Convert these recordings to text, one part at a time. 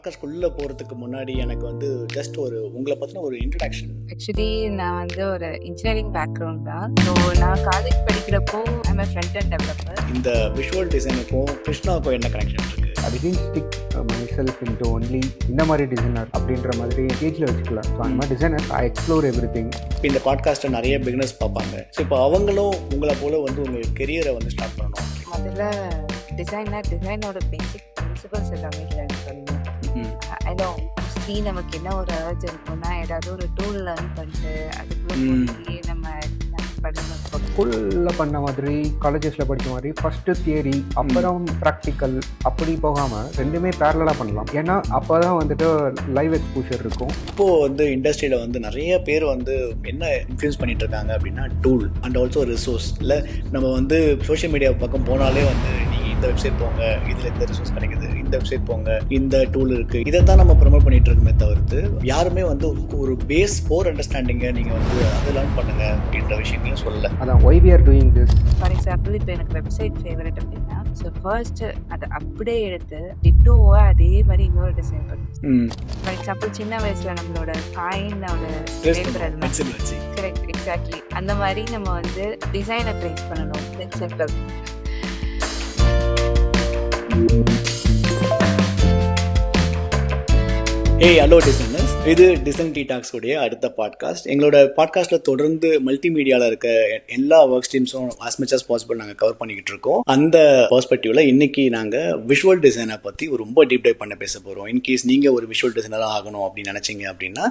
பாட்காஸ்ட்குள்ளே போகிறதுக்கு முன்னாடி எனக்கு வந்து ஜஸ்ட் உங்களை பற்றின ஒரு இன்ட்ரடக்ஷன். ஆக்சுவலி நான் வந்து ஒரு இன்ஜினியரிங் பேக்ரவுண்ட் தான். ஸோ நான் காலேஜ் படிக்கிறப்போ ஐம் ஃப்ரண்ட் அண்ட் டெவலப்பர். இந்த விஷுவல் டிசைனுக்கும் கிருஷ்ணாவுக்கும் என்ன கனெக்ஷன் இருக்குது? I didn't stick myself into only இந்த மாதிரி டிசைனர் அப்படின்ற மாதிரி கேஜில் வச்சுக்கலாம். ஸோ அந்த மாதிரி designer I explore every thing. இப்போ இந்த பாட்காஸ்ட்டை நிறைய பிகினர்ஸ் பார்ப்பாங்க. ஸோ இப்போ அவங்களும் உங்களை போல் வந்து உங்கள் கெரியரை வந்து ஸ்டார்ட் பண்ணணும். முதல்ல டிசைனோட பேசிக் பிரின்சிபல்ஸ் எல்லாமே லேர்ன் பண்ணணும். ஐ நோ மோஸ்ட்லி நமக்கு என்ன ஒரு அர்ஜ் இருக்கும்னா ஏதாவது ஒரு டூல் லேர்ன் பண்ணிட்டு அதுக்குள்ளே நம்ம பண்ணணும். ஸ்கூலில் பண்ண மாதிரி காலேஜஸில் படித்த மாதிரி ஃபஸ்ட்டு தியரி அப்புறம் ப்ராக்டிக்கல் அப்படி போகாமல் ரெண்டுமே பேரலாக பண்ணலாம். ஏன்னா அப்போ தான் வந்துட்டு லைவ் எக்ஸ்போஷர் இருக்கும். இப்போது வந்து இண்டஸ்ட்ரியில் வந்து நிறைய பேர் வந்து என்ன இன்ஃப்ளூயன்ஸ் பண்ணிட்டு இருக்காங்க அப்படின்னா டூல் அண்ட் ஆல்சோ ரிசோர்ஸ். இல்லை நம்ம வந்து சோஷியல் மீடியா பக்கம் போனாலே வந்து நீங்கள் இந்த வெப்சைட் போங்க, இதில் இந்த ரிசோர்ஸ் கிடைக்குது, இந்த வெப்சைட் போங்க, இந்த டூல் இருக்குது, இதை தான் நம்ம ப்ரொமோட் பண்ணிட்டு இருக்கோமே தவிர்த்து யாருமே வந்து ஒரு பேஸ் ஃபோர் அண்டர்ஸ்டாண்டிங்கை நீங்கள் வந்து அதை லேர்ன் பண்ணுங்க அப்படின்ற விஷயங்களையும் சொல்லலை. அதான் why we are doing this. For example இப்போ எனக்கு வெப்சைட் ஃபேவரட் அப்படின்னா ஸோ ஃபர்ஸ்ட் அதை அப்படியே எடுத்து டிட்டோவா அதே மாதிரி இன்னொரு டிசைன் பண்ணும். ஃபார் எக்ஸாம்பிள் சின்ன வயசுல நம்மளோட காயினோட கரெக்ட் எக்ஸாக்ட்லி அந்த மாதிரி நம்ம வந்து டிசைனை ட்ரேஸ் பண்ணணும். சிம்பிள். ஹலோ டிசைனர்ஸ், இது டிசைன் டீ டாக்ஸ் உடைய அடுத்த பாட்காஸ்ட். எங்களோட பாட்காஸ்ட்டில் தொடர்ந்து மல்டிமீடியாவில் இருக்க எல்லா ஒர்க் ஸ்ட்ரீம்ஸும் as much as possible நாங்கள் கவர் பண்ணிக்கிட்டு இருக்கோம். அந்த பெர்ஸ்பெக்டிவில் இன்னைக்கு நாங்கள் விஷுவல் டிசைனை பற்றி ரொம்ப டீப் டைவ் பண்ண பேச போகிறோம். இன்கேஸ் நீங்கள் ஒரு விஷுவல் டிசைனராக ஆகணும் அப்படின்னு நினச்சிங்க அப்படின்னா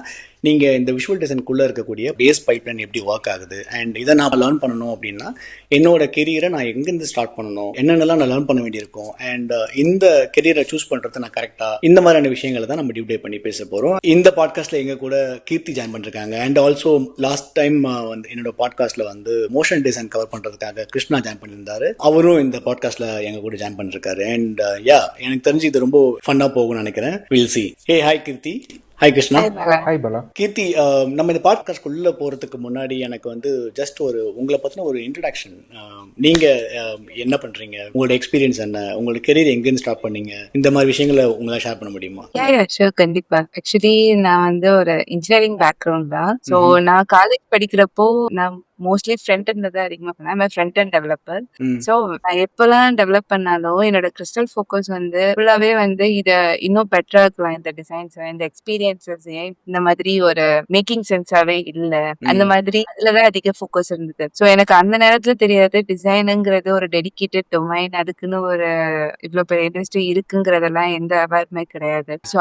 நீங்கள் இந்த விஷுவல் டிசைனுக்குள்ளே இருக்கக்கூடிய பேஸ் பைப்லைன் எப்படி ஒர்க் ஆகுது அண்ட் இதை நான் லேர்ன் பண்ணணும் அப்படின்னா என்னோட கெரியரை நான் எங்கேருந்து ஸ்டார்ட் பண்ணணும், என்னென்னலாம் நான் லேர்ன் பண்ண வேண்டியிருக்கும் அண்ட் இந்த கெரியரை சூஸ் பண்ணுறது நான் கரெக்டாக, இந்த மாதிரியான விஷயங்களை தான் நம்ம டீப் டைவ் பண்ணி பேச போகிறோம். இந்த பாட்காஸ்ட்டில் எங்கள் கூட கீர்த்தி ஜாயின் பண்ணிருக்காங்க அண்ட் ஆல்சோ லாஸ்ட் டைம் வந்து என்னோட பாட்காஸ்ட்டில் வந்து மோஷன் டிசைன் கவர் பண்ணுறதுக்காக கிருஷ்ணா ஜாயின் பண்ணியிருந்தாரு. அவரும் இந்த பாட்காஸ்ட்டில் எங்கள் கூட ஜாயின் பண்ணிருக்காரு. அண்ட் எனக்கு தெரிஞ்சு இது ரொம்ப ஃபன்னாக போகும்னு நினைக்கிறேன். Will see. Hi Keerthi. Hi Krishna. Hi Bala. Keerthi, நம்ம இந்த பாட்காஸ்ட்குள்ளே போகிறதுக்கு முன்னாடி எனக்கு வந்து ஜஸ்ட் உங்களை பற்றின ஒரு இன்ட்ரடக்ஷன். நீங்கள் என்ன பண்ணுறீங்க, உங்களோட எக்ஸ்பீரியன்ஸ் என்ன, உங்களோட கெரியர் எங்கேருந்து ஸ்டார்ட் பண்ணீங்க, இந்த மாதிரி விஷயங்களை உங்களால் ஷேர் பண்ண முடியுமா? ஷூர், கண்டிப்பா. ஆக்சுவலி நான் வந்து ஒரு இன்ஜினியரிங் பேக்ரவுண்ட் தான். ஸோ நான் காலேஜ் படிக்கிறப்போ நான் மோஸ்ட்லி ஃப்ரண்ட் எண்ட்ல தான் அதிகமாக பண்ணேன். Front and developer. ஸோ நான் எப்பெல்லாம் டெவலப் பண்ணாலும் என்னோட கிறிஸ்டல் ஃபோக்கஸ் வந்து ஃபுல்லாவே வந்து இதை இன்னும் பெட்டரா இருக்கலாம், இந்த டிசைன்ஸ் இந்த எக்ஸ்பீரியன்சஸ் இந்த மாதிரி ஒரு மேக்கிங் சென்ஸாவே இல்லை, அந்த மாதிரி அதுலதான் அதிக ஃபோக்கஸ் இருந்தது. ஸோ எனக்கு அந்த நேரத்துல தெரியாது டிசைனுங்கிறது ஒரு டெடிகேட்டட் டொமைன், அதுக்குன்னு ஒரு இவ்வளவு பெரிய இண்டஸ்ட்ரி இருக்குங்கிறதெல்லாம் எந்த அவேர்மே கிடையாது. ஸோ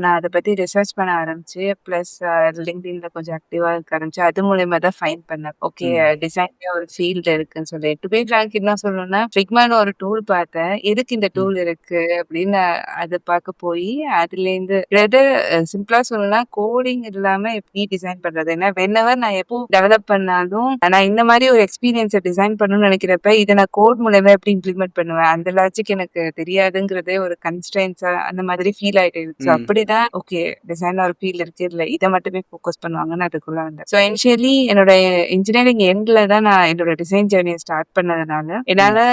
நான் அதை பத்தி ரிசர்ச் பண்ண ஆரம்பிச்சு பிளஸ் லிங்க்டின்ல கொஞ்சம் ஆக்டிவா இருக்க ஆரம்பிச்சு அது மூலயமா தான் ஃபைண்ட் பண்ணேன். ஓகே, டிசைன்ல ஒரு ஃபீல்டு இருக்குன்னு சொல்லி டு பி ஃபிராங்க் என்ன சொல்லணும்னா ஃபிக்மான்னு ஒரு டூல் பார்த்தேன். எதுக்கு இந்த டூல் இருக்கு அப்படின்னு அதை பார்க்க போய் அதுல இருந்து சிம்பிளா சொல்லணும்னா கோடிங் இல்லாம எப்படி டிசைன் பண்றது. ஏன்னா வென்னவர் நான் எப்போ டெவலப் பண்ணாலும் நான் இந்த மாதிரி ஒரு எக்ஸ்பீரியன்ஸை டிசைன் பண்ணணும்னு நினைக்கிறப்ப இதை நான் கோட் மூலமா எப்படி இம்ப்ளிமெண்ட் பண்ணுவேன், அந்த லாஜிக் எனக்கு தெரியாதுங்கிறதே ஒரு கன்ஸ்ட்ரெயின்ஸா அந்த மாதிரி ஃபீல் ஆயிட்டு. So அப்படிதான் ஓகே டிசைன் ஒரு ஃபீல்ட் இருக்கு, இல்ல இதை மட்டுமே ஃபோக்கஸ் பண்ணுவாங்கன்னு அதுக்குள்ள வந்தேன். ஸோ இனிஷியலி என்னோட இன்ஜினியரிங் எண்ட்ல தான் நான் என்னோட டிசைன் ஜேர்னியை ஸ்டார்ட் பண்ணதுனால என்னால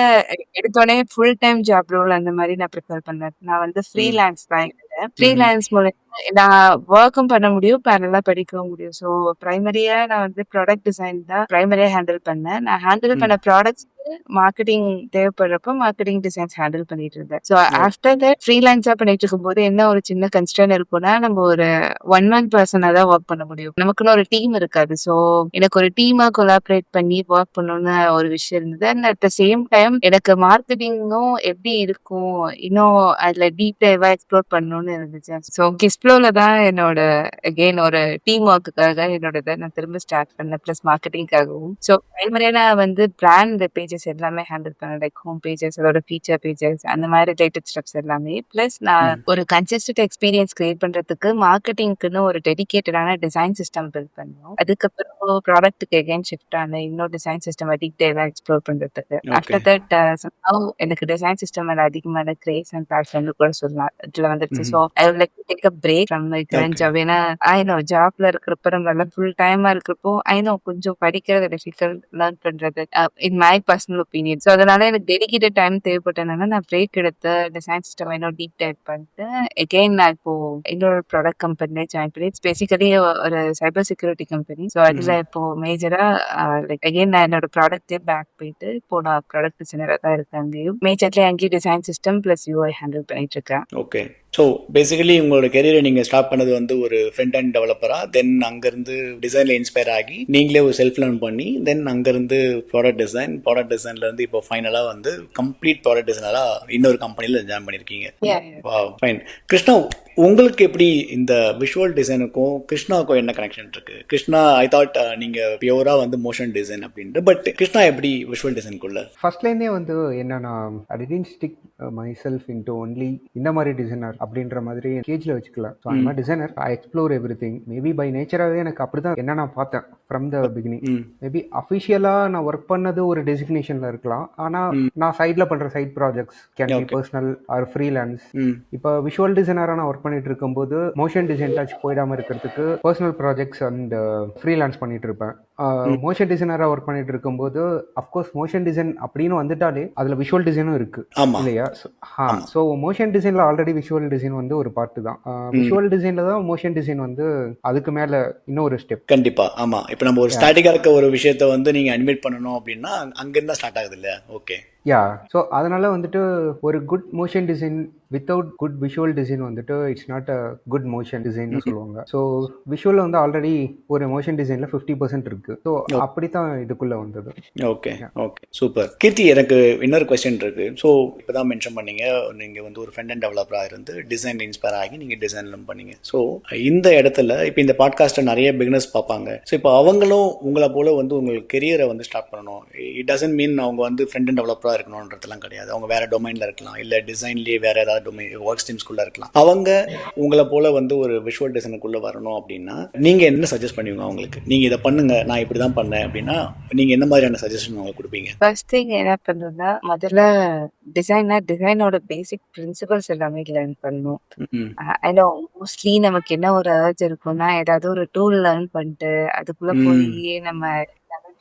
எடுத்தோடனே ஃபுல் டைம் ஜாப் ரோல் அந்த மாதிரி நான் ப்ரிஃபர் பண்ணேன். நான் வந்து ஃப்ரீலான்ஸ் தான். ஃப்ரீலான்ஸ் மூலம் நான் ஒர்க்கும் பண்ண முடியும், பேரலா படிக்கவும் முடியும். ஸோ பிரைமரியா நான் வந்து ப்ராடக்ட் டிசைன் தான் பிரைமரியா ஹேண்டில் பண்ணேன். நான் ஹேண்டில் பண்ண ப்ராடக்ட்ஸ் மார்க்கெட்டிங் தேவைப்படுறப்ப மார்க்கெட்டிங் டிசைன்ஸ் ஹேண்டில் பண்ணிட்டு இருந்தேன். ஸோ ஆஃப்டர் தட் ஃப்ரீலான்ஸா பண்ணிட்டு இருக்கும்போது என்ன ஒரு சின்ன கன்ஸ்டர்ன் இருக்கும்னா நம்ம ஒரு ஒன் மேன் பர்சனா தான் ஒர்க் பண்ண முடியும், நமக்குன்னு ஒரு டீம் இருக்காது. ஸோ எனக்கு ஒரு டீமா கொலாபரேட் பண்ணி ஒர்க் பண்ணணும்னு ஒரு விஷயம் இருந்தது. And at the same time எனக்கு மார்க்கெட்டிங்கும் எப்படி இருக்கும் இன்னும் அதுல டீப் டைவா எக்ஸ்ப்ளோர் பண்ணணும்னு இருந்துச்சு. ஸோ கிஸ்ப்ளோல தான் என்னோட அகெயின் ஒரு டீம் ஒர்க்குக்காக என்னோட இதை நான் திரும்ப ஸ்டார்ட் பண்ணேன், பிளஸ் மார்க்கெட்டிங்காகவும். ஸோ பிரைமரியா நான் வந்து பிராண்ட் பேஜஸ் எல்லாமே ஹேண்டில் பண்ணேன், லைக் ஹோம் பேஜஸ், அதோட ஃபீச்சர் பேஜஸ், அந்த மாதிரி ரிலேட்டட் ஸ்டெப்ஸ் எல்லாமே. பிளஸ் நான் ஒரு கன்சிஸ்டன்ட் எக்ஸ்பீரியன்ஸ் கிரியேட் பண்றதுக்கு மார்க்கெட்டிங்க்குன்னு ஒரு டெடிகேட்டடான டிசைன் சிஸ்டம் பில்ட் பண்ணோம். அதுக்கப்புறம் ப்ராடக்ட்டுக்கு அகைன் ஷிஃப்ட் ஆன இன்னொரு டிசைன் சிஸ்டம் டீடைலா எக்ஸ்ப்ளோர் பண்றதுக்கு. ஆஃப்டர் தட் எனக்கு டிசைன் சிஸ்டம் மேல அதிகமான கிரேஸ் அண்ட் பேஷன் கூட சொல்லலாம் இதுல வந்துருச்சு. So I would like to take a break from my current job. ஏன்னா ஐ நோ ஜாப்ல இருக்கிறப்ப நம்ம ஃபுல் டைமா இருக்கிறப்போ ஐ நோ கொஞ்சம் படிக்கிறது டிஃபிகல்ட், லேர்ன் பண்றது in my personal personal opinion. So அதனால எனக்கு டெடிகேட்டட் டைம் தேவைப்பட்டனால நான் பிரேக் எடுத்து டிசைன் சிஸ்டம் இன்னும் டீப் டைப் பண்ணிட்டு எகெயின் நான் இப்போ இன்னொரு ப்ராடக்ட் கம்பெனிலே ஜாயின் பண்ணி பேசிக்கலி ஒரு சைபர் செக்யூரிட்டி கம்பெனி. ஸோ அதில் இப்போ மேஜரா லைக் அகெயின் நான் என்னோட ப்ராடக்டே பேக் போயிட்டு இப்போ நான் ப்ராடக்ட் டிசைனராக தான் இருக்கேன். அங்கேயும் மேஜர்லி அங்கேயும் design system plus UI handle பண்ணிட்டு இருக்கேன். ஓகே. ஸோ பேசிக்கலி உங்களோட கெரியரை நீங்கள் ஸ்டார்ட் பண்ணது வந்து ஒரு ஃப்ரண்ட் அண்ட் டெவலப்பராக, தென் அங்கேருந்து டிசைனில் இன்ஸ்பயர் ஆகி நீங்களே ஒரு செல்ஃப் லேர்ன் பண்ணி தென் அங்கேருந்து ப்ராடக்ட் டிசைன்லேருந்து இப்போ ஃபைனலாக வந்து கம்ப்ளீட் ப்ராடக்ட் டிசைனராக இன்னொரு கம்பெனியில் ஜாயின் பண்ணியிருக்கீங்க. ஃபைன். கிருஷ்ணா, உங்களுக்கு எப்படி இந்த விஷுவல் டிசைனுக்கும் கிருஷ்ணாவுக்கும் என்ன கனெக்ஷன் இருக்கு? கிருஷ்ணா ஐ தாட் நீங்க பியூரா வந்து மோஷன் டிசைன் அப்படின்ட்டு, பட் கிருஷ்ணா எப்படி விஷுவல் டிசைனுக்குள்ள? ஃபர்ஸ்ட்லேருந்தே வந்து என்னன்னா I didn't stick my self into only இந்த மாதிரி டிசைனர் அப்படின்ற மாதிரி கேஜில் வச்சுக்கல. ஸோ அந்த மாதிரி designer I explore everything. Maybe by நேச்சராகவே எனக்கு அப்படிதான் என்ன நான் பார்த்தேன் ஃப்ரம் த பிகினிங். மேபி அஃபிஷியலாக நான் ஒர்க் பண்ணது ஒரு டெசிக்னேஷன்ல இருக்கலாம், ஆனால் நான் சைடில் பண்ற side projects can be personal or freelance. இப்போ விஷுவல் டிசைனராக நான் ஒர்க் பண்ணிட்டு இருக்கும்போது மோஷன் டிசைன் டச் போயிடாம இருக்கிறதுக்கு பர்சனல் ப்ராஜெக்ட்ஸ் அண்ட் ஃப்ரீலான்ஸ் பண்ணிட்டு இருப்பேன். மோஷன் டிசைனராக ஒர்க் பண்ணிட்டு இருக்கும்போது அஃப்கோர்ஸ் மோஷன் டிசைன் அப்படின்னு வந்துட்டாலே அதுல விஷுவல் டிசைனும் இருக்கு இல்லையா? ஸோ மோஷன் டிசைன்ல ஆல்ரெடி விஷுவல் டிசைன் வந்து ஒரு பார்ட் தான். விஷுவல் டிசைன்ல தான் மோஷன் டிசைன் வந்து அதுக்கு மேல இன்னும் ஒரு ஸ்டெப். கண்டிப்பா. ஆமா. இப்போ நம்ம ஒரு ஸ்டாட்டிக்கா இருக்க ஒரு விஷயத்த வந்து நீங்க அனிமேட் பண்ணணும் அப்படின்னா அங்கிருந்தா ஸ்டார்ட் ஆகுது இல்ல? ஓகே. யா. ஸோ அதனால வந்துட்டு ஒரு good motion design without good visual design வந்துட்டு it's not a good motion டிசைன்னு சொல்லுவாங்க. ஸோ விஷுவல் வந்து ஆல்ரெடி ஒரு மோஷன் டிசைன்ல 50% இருக்கு. ஸோ அப்படித்தான் இதுக்குள்ள வந்தது. Okay okay super. கீர்த்தி, எனக்கு இன்னொரு கொஸ்டின் இருக்கு. ஸோ இப்போதான் மென்ஷன் பண்ணீங்க நீங்க வந்து ஒரு ஃப்ரண்ட் அண்ட் டெவலப்பராக இருந்து டிசைன் இன்ஸ்பயர் ஆகி நீங்க டிசைன்லாம் பண்ணீங்க. ஸோ இந்த இடத்துல இப்போ இந்த பாட்காஸ்ட்டை நிறைய பிகினர்ஸ் பார்ப்பாங்க. ஸோ இப்போ அவங்களும் உங்களை போல வந்து உங்களுக்கு கெரியரை வந்து ஸ்டார்ட் பண்ணணும். இட் டசன்ட் மீன் அவங்க வந்து ஃப்ரண்ட் அண்ட் டெவலப்பராக இருக்கணும்ன்றதுலாம் கிடையாது. அவங்க வேற டொமைன்ல இருக்கலாம், இல்ல டிசைன்லயே வேற ஏதாவது டொமைன் ஒர்க் ஸ்ட்ரீம்ஸ்குள்ள இருக்கலாம். அவங்க உங்களை போல வந்து ஒரு விஷுவல் டிசைனுக்குள்ள வரணும் அப்படின்னா நீங்க என்ன சஜஸ்ட் பண்ணுவீங்க அவங்களுக்கு? நீங்க இதை பண்ணுங்க, நான் இப்படிதான் பண்ணேன் அப்படின்னா நீங்க என்ன மாதிரியான சஜஷன் அவங்களுக்கு கொடுப்பீங்க? ஃபர்ஸ்ட் திங் என்ன பண்ணுன்னா முதல்ல டிசைனோட பேசிக் பிரின்சிபல்ஸ் எல்லாமே லேர்ன் பண்ணணும். ஐ நோ மோஸ்ட்லி நமக்கு என்ன ஒரு அர்ஜ் இருக்கும்னா ஏதாவது ஒரு டூல் லேர்ன் பண்ணிட்டு அதுக்குள்ள போய் நம்ம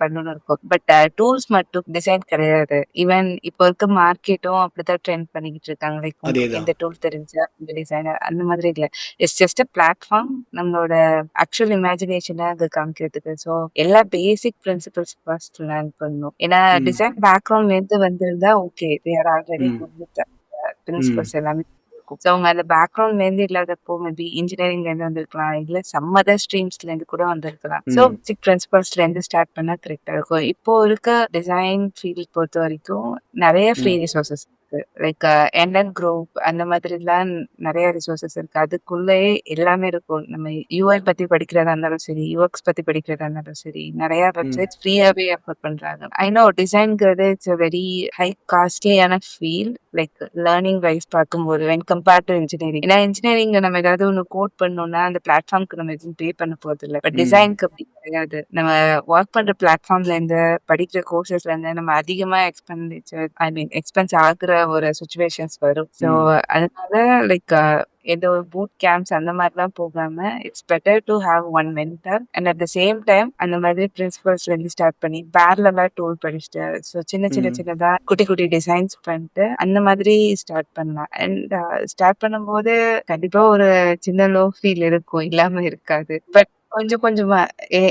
பண்ணணும் இருக்கும். பட் டூல்ஸ் மட்டும் டிசைன் கிடையாது. ஈவன் இப்போ இருக்க மார்க்கெட்டும் அப்படிதான் ட்ரெண்ட் பண்ணிக்கிட்டு இருக்காங்க. லைக் உங்களுக்கு இந்த டூல் தெரிஞ்சா இந்த டிசைனர் அந்த மாதிரி இல்லை. இட்ஸ் ஜஸ்ட் அ பிளாட்ஃபார்ம் நம்மளோட ஆக்சுவல் இமேஜினேஷனை அங்கே காமிக்கிறதுக்கு. ஸோ எல்லா பேசிக் பிரின்சிபல்ஸ் ஃபர்ஸ்ட் லேர்ன் பண்ணணும். ஏன்னா டிசைன் பேக்ரவுண்ட்ல இருந்து வந்திருந்தா okay, they are already principles எல்லாமே. ஸோ அவங்க அந்த பேக்ரவுண்ட்ல இருந்து இல்லாதப்போ மேபி இன்ஜினியரிங்ல இருந்து வந்திருக்கலாம், இல்ல சம் அதர் ஸ்ட்ரீம்ஸ்ல இருந்து கூட வந்திருக்கலாம். ஸோ பேசிக் பிரின்சிபல்ஸ்ல இருந்து ஸ்டார்ட் பண்ணா கரெக்டா இருக்கும். இப்போ இருக்க டிசைன் ஃபீல்ட் பொறுத்த வரைக்கும் நிறைய ஃப்ரீ ரிசோர்சஸ் இருக்கு. லைக் என்என் குரூப் அந்த மாதிரிலாம் நிறைய ரிசோர்சஸ் இருக்கு. அதுக்குள்ளேயே எல்லாமே இருக்கும். நம்ம யூஐ பத்தி படிக்கிறதா இருந்தாலும் சரி, யூஎக்ஸ் பத்தி படிக்கிறதா இருந்தாலும் சரி, நிறைய வெப்சைட்ஸ் ஃப்ரீயாவே ஆஃபர் பண்றாங்க. ஐ நோ டிசைன்ங்கிறது இட்ஸ் அ வெரி ஹை காஸ்ட்லியான ஃபீல்ட். லைக் லேர்னிங் வைஸ் பார்க்கும்போது வென் கம்பேர் டு இன்ஜினியரிங். ஏன்னா இன்ஜினியரிங் நம்ம ஏதாவது ஒன்று கோட் பண்ணோம்னா அந்த பிளாட்ஃபார்ம்க்கு நம்ம எதுவும் பே பண்ண போறது இல்லை. பட் டிசைனுக்கு அப்படி கிடையாது. நம்ம ஒர்க் பண்ற பிளாட்ஃபார்ம்ல இருந்து படிக்கிற கோர்சஸ்ல இருந்து நம்ம அதிகமா எக்ஸ்பென்ஸ் ஆகுற ஒரு சுச்சுவேஷன்ஸ் வரும். ஸோ அதனால லைக் எந்த ஒரு பூட் கேம்ப்ஸ் அந்த மாதிரிலாம் போகாம it's better to have one mentor and at the same time அந்த மாதிரி பிரின்சிபல்ஸ்ல இருந்து ஸ்டார்ட் பண்ணி பேரலா டூல் படிச்சுட்டு ஸோ சின்னதா குட்டி குட்டி டிசைன்ஸ் பண்ணிட்டு அந்த மாதிரி ஸ்டார்ட் பண்ணலாம். அண்ட் ஸ்டார்ட் பண்ணும்போது கண்டிப்பா ஒரு சின்ன லோ ஃபீல் இருக்கும், இல்லாம இருக்காது. பட் கொஞ்சம் கொஞ்சமா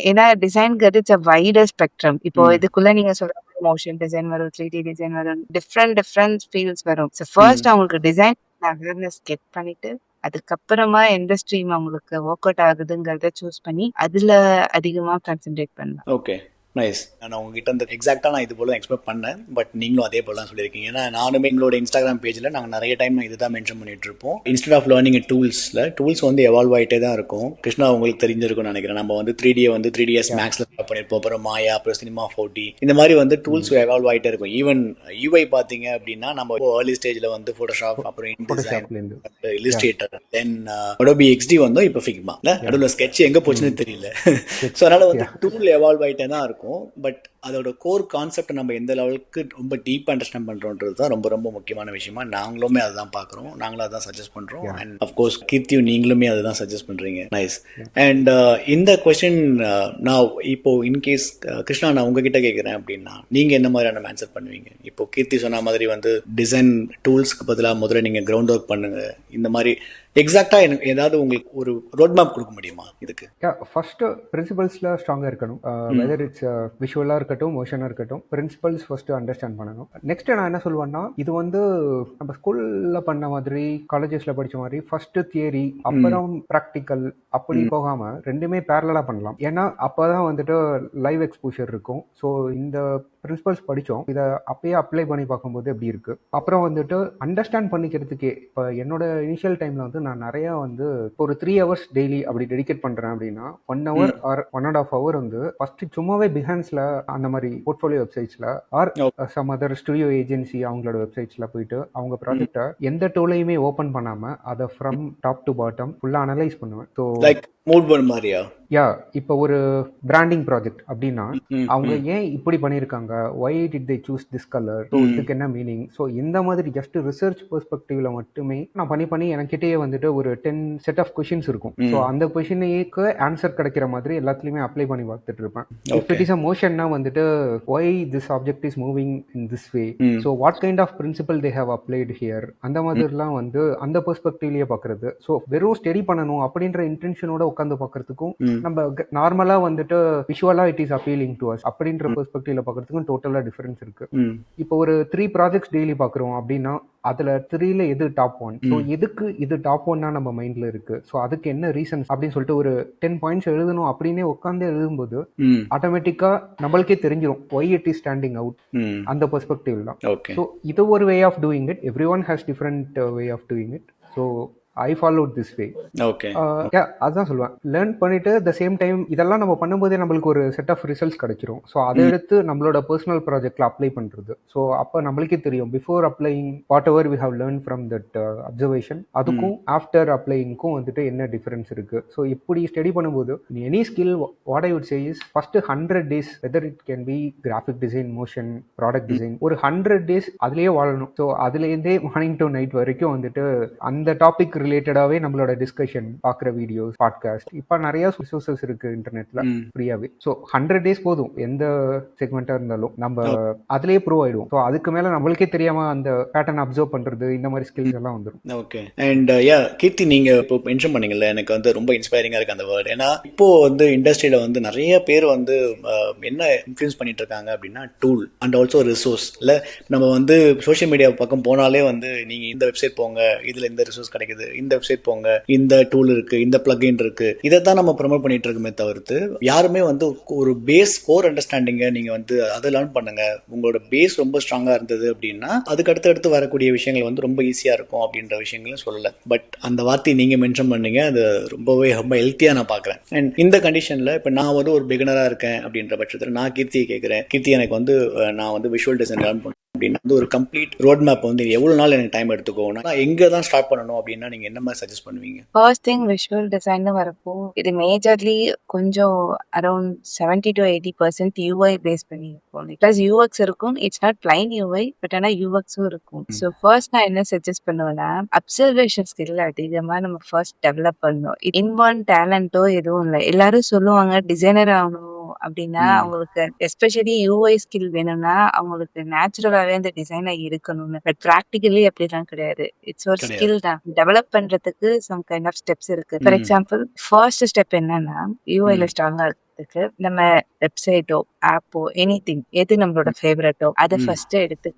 ஏன்னா டிசைன்ங்கிறது இட்ஸ் அ வைடர் ஸ்பெக்ட்ரம். இப்போ இதுக்குள்ள நீங்க சொல்ற மோஷன் டிசைன் வரும், 3D டிசைன் வரும், டிஃப்ரெண்ட் ஃபீல்ட்ஸ் வரும். ஸோ ஃபர்ஸ்ட் அவங்களுக்கு டிசைன் அவேர்னஸ் கெட் பண்ணிட்டு அதுக்கப்புறமா எந்த ஸ்ட்ரீம் அவங்களுக்கு ஒர்க் அவுட் ஆகுதுங்கிறத சூஸ் பண்ணி அதுல அதிகமா கான்சென்ட்ரேட் பண்ணலாம். Okay, nice. நான் உங்ககிட்ட இந்த எக்ஸாக்டாக நான் இது போல எக்ஸ்பெக்ட் பண்ணேன். பட் நீங்களும் அதே போல தான் சொல்லியிருக்கீங்க. ஏன்னா நானுமே எங்களோட இன்ஸ்டாகிராம் பேஜில் நாங்கள் நிறைய டைம் இதுதான் மென்ஷன் பண்ணிட்டு இருப்போம். இன்ஸ்டெட் ஆஃப் லேர்னிங் டூல்ஸ் வந்து எவால்வ் ஆகிட்டே தான் இருக்கும். கிருஷ்ணா உங்களுக்கு தெரிஞ்சிருக்கும்னு நினைக்கிறேன். நம்ம வந்து 3D வந்து 3ds மேக்ஸில் பண்ணியிருப்போம், அப்புறம் மாயா, அப்புறம் சினிமா 4D, இந்த மாதிரி வந்து டூல்ஸ் எவால்வ் ஆகிட்டே இருக்கும். ஈவன் யூஐ பார்த்தீங்க அப்படின்னா நம்ம ஏர்லி ஸ்டேஜில் வந்து ஃபோட்டோஷாப், அப்புறம் இன்டிசைன், இல்லஸ்ட்ரேட்டர், தென் அடோபி XD வந்தோம், இப்போ ஃபிக்மா. நடுவில் ஸ்கெட்ச் எங்கே போச்சுன்னு தெரியல. ஸோ அதனால வந்து டூல் எவால்வ் ஆகிட்டே தான் இருக்கும். பார்ப்போம். பட் அதோட கோர் கான்செப்ட் நம்ம எந்த லெவலுக்கு ரொம்ப டீப் அண்டர்ஸ்டாண்ட் பண்றோம்ன்றது தான் ரொம்ப ரொம்ப முக்கியமான விஷயமா நாங்களுமே அதுதான் பார்க்குறோம், நாங்களும் அதான் சஜஸ்ட் பண்றோம். அண்ட் அஃப்கோர்ஸ் கீர்த்தியும் நீங்களுமே அதுதான் சஜஸ்ட் பண்றீங்க. நைஸ். அண்ட் இந்த கொஸ்டின் நான் இப்போ இன்கேஸ் கிருஷ்ணா நான் உங்ககிட்ட கேட்குறேன் அப்படின்னா நீங்க என்ன மாதிரியான ஆன்சர் பண்ணுவீங்க? இப்போ கீர்த்தி சொன்ன மாதிரி வந்து டிசைன் டூல்ஸ்க்கு பதிலாக முதல்ல நீங்க கிரவுண்ட் ஒர்க் பண்ணுங்க, இந்த மாதிரி எக்ஸாக்டா எனக்கு ஏதாவது உங்களுக்கு ஒரு ரோட் மேப் கொடுக்க முடியுமா இதுக்கு? ஃபர்ஸ்ட் பிரின்சிபல்ஸ்ல ஸ்ட்ராங்கா இருக்கணும். வெதர் இட்ஸ் விஷுவலா இருக்கட்டும், மோஷனா இருக்கட்டும், பிரின்சிபல்ஸ் ஃபர்ஸ்ட் அண்டர்ஸ்டாண்ட் பண்ணணும். நெக்ஸ்ட் நான் என்ன சொல்லுவேன்னா, இது வந்து நம்ம ஸ்கூல்ல பண்ண மாதிரி காலேஜஸ்ல படிச்ச மாதிரி ஃபர்ஸ்ட் தியரி அப்புறம் ப்ராக்டிக்கல் அப்படி போகாம ரெண்டுமே பேரலா பண்ணலாம். ஏன்னா அப்பதான் வந்துட்டு லைவ் எக்ஸ்போஷர் இருக்கும். ஸோ இந்த பிரின்சிபல்ஸ் படித்தோம், இதை அப்பயே அப்ளை பண்ணி பார்க்கும்போது எப்படி இருக்கு. அப்புறம் வந்துட்டு அண்டர்ஸ்டாண்ட் பண்ணிக்கிறதுக்கே இப்போ என்னோட இனிஷியல் டைம்ல வந்து நான் நிறைய வந்து ஒரு 3 hours டெய்லி அப்படி டெடிகேட் பண்றேன் அப்படின்னா 1 hour ஆர் 1.5 hour வந்து ஃபர்ஸ்ட் சும்மாவே பிஹான்ஸ்ல அந்த மாதிரி போர்ட்ஃபோலியோ வெப்சைட்ஸ்ல or some other studio agency அவங்களோட வெப்சைட்ஸ்ல போயிட்டு அவங்க ப்ராஜெக்டை எந்த டூலையுமே ஓப்பன் பண்ணாம அதை ஃப்ரம் டாப் டு பாட்டம் ஃபுல்லா அனலைஸ் பண்ணுவேன். ஸோ மூட் போர்ட் மாதிரியா? யா, இப்போ ஒரு பிராண்டிங் ப்ராஜெக்ட் அப்படின்னா அவங்க ஏன் இப்படி பண்ணியிருக்காங்க, why did they choose this colour, so இதுக்கு என்ன மீனிங். ஸோ இந்த மாதிரி ஜஸ்ட் ரிசர்ச் பெர்ஸ்பெக்டிவ்ல மட்டுமே நான் பண்ணி எனக்கிட்டேயே வந்துட்டு ஒரு 10 செட் ஆஃப் கொஷின்ஸ் இருக்கும். ஸோ அந்த கொஷினுக்கு ஆன்சர் கிடைக்கிற மாதிரி எல்லாத்துலயுமே அப்ளை பண்ணி பார்த்துட்டு இருப்பேன். இஃப் இட் இஸ் அ மோஷன்னா வந்துட்டு why this object is moving in this way, so what kind of principle they have applied here, அந்த மாதிரிலாம் வந்து அந்த பெர்ஸ்பெக்டிவ்லயே பார்க்கறது. ஸோ வெறும் ஸ்டடி பண்ணணும் அப்படின்ற இன்டென்ஷனோட உட்காந்து பார்க்கறதுக்கும் நம்ம நார்மலா வந்துட்டு விஷுவலா it is appealing to us அப்படின்ற பெர்ஸ்பெக்டிவ்ல பார்க்கறதுக்கும் டோட்டலா டிஃபரன்ஸ் இருக்கு. இப்போ ஒரு 3 ப்ராஜெக்ட்ஸ் டெய்லி பார்க்குறோம் அப்படின்னா அதுல 3ல எது டாப் 1, ஸோ எதுக்கு இது டாப் 1 நம்ம மைண்ட்ல இருக்கு, ஸோ அதுக்கு என்ன ரீசன்ஸ் அப்படின்னு சொல்லிட்டு ஒரு 10 பாயிண்ட்ஸ் எழுதணும் அப்படின்னே உட்காந்து எழுதும்போது ஆட்டோமேட்டிக்கா நம்மளுக்கே தெரிஞ்சிடும் why it is standing out அந்த பெர்ஸ்பெக்டிவ்ல. ஸோ இது ஒரு way of doing it, every one has different way of doing it. So I followed this way. Okay, அதான் சொல்லுவேன். லேர்ன் பண்ணிட்டு த சேம் டைம் இதெல்லாம் நம்ம பண்ணும்போதே நம்மளுக்கு ஒரு செட் ஆஃப் ரிசல்ட்ஸ் கிடைச்சிரும். ஸோ அதை எடுத்து நம்மளோட பர்சனல் ப்ராஜெக்ட்ல அப்ளை பண்றது. ஸோ அப்போ நம்மளுக்கே தெரியும் before applying whatever we have learn from that observation அதுக்கும் ஆஃப்டர் அப்ளைங்க்கும் வந்துட்டு என்ன டிஃபரன்ஸ் இருக்கு. ஸோ இப்படி ஸ்டடி பண்ணும்போது any skill what I would say is first 100 days whether it can be graphic design, motion, product design, ஒரு 100 days அதுலயே வாழணும். ஸோ அதுலேருந்தே மார்னிங் டு நைட் வரைக்கும் வந்துட்டு அந்த டாபிக் ரிலேட்டடாவே நம்மளோட டிஸ்கஷன், பார்க்குற வீடியோஸ், பாட்காஸ்ட், இப்போ நிறைய ரிசோர்சஸ் இருக்கு இன்டர்நெட்ல ஃப்ரீயாவே. ஸோ 100 days போதும் எந்த செக்மெண்டா இருந்தாலும் நம்ம அதுலயே ப்ரூவ் ஆயிடுவோம். ஸோ அதுக்கு மேல நம்மளுக்கே தெரியாம அந்த பேட்டர்ன் அப்சர்வ் பண்றது இந்த மாதிரி ஸ்கில்ஸ் எல்லாம் வந்துடும். ஓகே. அண்ட் கீர்த்தி நீங்க இப்போ மென்ஷன் பண்ணீங்கல்ல, எனக்கு வந்து ரொம்ப இன்ஸ்பைரிங்கா இருக்கு அந்த வேர்ட். ஏன்னா இப்போ வந்து இண்டஸ்ட்ரியில வந்து நிறைய பேர் வந்து என்ன இன்ஃப்ளூயன்ஸ் பண்ணிட்டு இருக்காங்க அப்படின்னா டூல் அண்ட் ஆல்சோ ரிசோர்ஸ். இல்ல நம்ம வந்து சோஷியல் மீடியா பக்கம் போனாலே வந்து நீங்க இந்த வெப்சைட் போங்க, இதுல இந்த ரிசோர்ஸ் கிடைக்குது, இந்த வெப்சைட் போங்க, இந்த டூல் இருக்கு, இந்த பிளக்இன் இருக்கு, இதை தான் நம்ம ப்ரொமோட் பண்ணிட்டு இருக்கோமே தவிர்த்து யாருமே வந்து ஒரு பேஸ் கோர் அண்டர்ஸ்டாண்டிங்க நீங்க வந்து அதை லேர்ன் பண்ணுங்க. உங்களோட பேஸ் ரொம்ப ஸ்ட்ராங்கா இருந்தது அப்படின்னா அதுக்கு அடுத்து வரக்கூடிய விஷயங்கள் வந்து ரொம்ப ஈஸியா இருக்கும் அப்படின்ற விஷயங்களும் சொல்லல. பட் அந்த வார்த்தையை நீங்க மென்ஷன் பண்ணீங்க, அது ரொம்பவே ரொம்ப ஹெல்த்தியா நான் பாக்குறேன். அண்ட் இந்த கண்டிஷன்ல இப்ப நான் வந்து ஒரு பிகினரா இருக்கேன் அப்படின்ற பட்சத்தில் நான் கீர்த்தியை கேட்கிறேன், கீர்த்தி எனக்கு வந்து நான் வந்து விஷுவல் டிசைன் லேர்ன் பண்ணேன் அப்படின்னா வந்து ஒரு கம்ப்ளீட் ரோட் மேப் வந்து எவ்வளவு நாள் எனக்கு டைம் எடுத்துக்கோனா நான் எங்க தான் ஸ்டார்ட் பண்ணணும் அப்படின்னா நீங்க என்ன மாதிரி சஜஸ்ட் பண்ணுவீங்க? ஃபர்ஸ்ட் திங் விஷுவல் டிசைன் வரப்போ இது மேஜர்லி கொஞ்சம் அரௌண்ட் 70 to 80% யூஐ பேஸ் பண்ணி இருக்கும். பிளஸ் யூஎக்ஸ் இருக்கும். It's not plain UI, but ஆனால் யூஎக்ஸும் இருக்கும். ஸோ ஃபர்ஸ்ட் நான் என்ன சஜஸ்ட் பண்ணுவேன்னா அப்சர்வேஷன் ஸ்கில் அதிகமாக நம்ம ஃபர்ஸ்ட் டெவலப் பண்ணணும். இன்பார்ன் டேலண்டோ எதுவும் இல்லை. எல்லாரும் சொல்லுவாங்க டிசைனர் ஆகணும் அப்படின்னா அவங்களுக்கு எஸ்பெஷலி யூஐ ஸ்கில் வேணும்னா அவங்களுக்கு நேச்சுரலாவே அந்த டிசைனர் இருக்கணும்னு. பட் ப்ராக்டிகலி அப்படிலாம் கிடையாது. இட்ஸ் ஒரு ஸ்கில் தான். டெவலப் பண்றதுக்கு சம் கைண்ட் ஆஃப் ஸ்டெப்ஸ் இருக்கு. ஃபார் எக்ஸாம்பிள் ஃபர்ஸ்ட் ஸ்டெப் என்னன்னா யூஐல ஸ்ட்ராங்கா இருக்கிறதுக்கு நம்ம வெப்சைட்டோ ஆப்போ எனிதிங் எது நம்மளோட ஃபேவரட்டோ அதை ஃபர்ஸ்ட் எடுத்து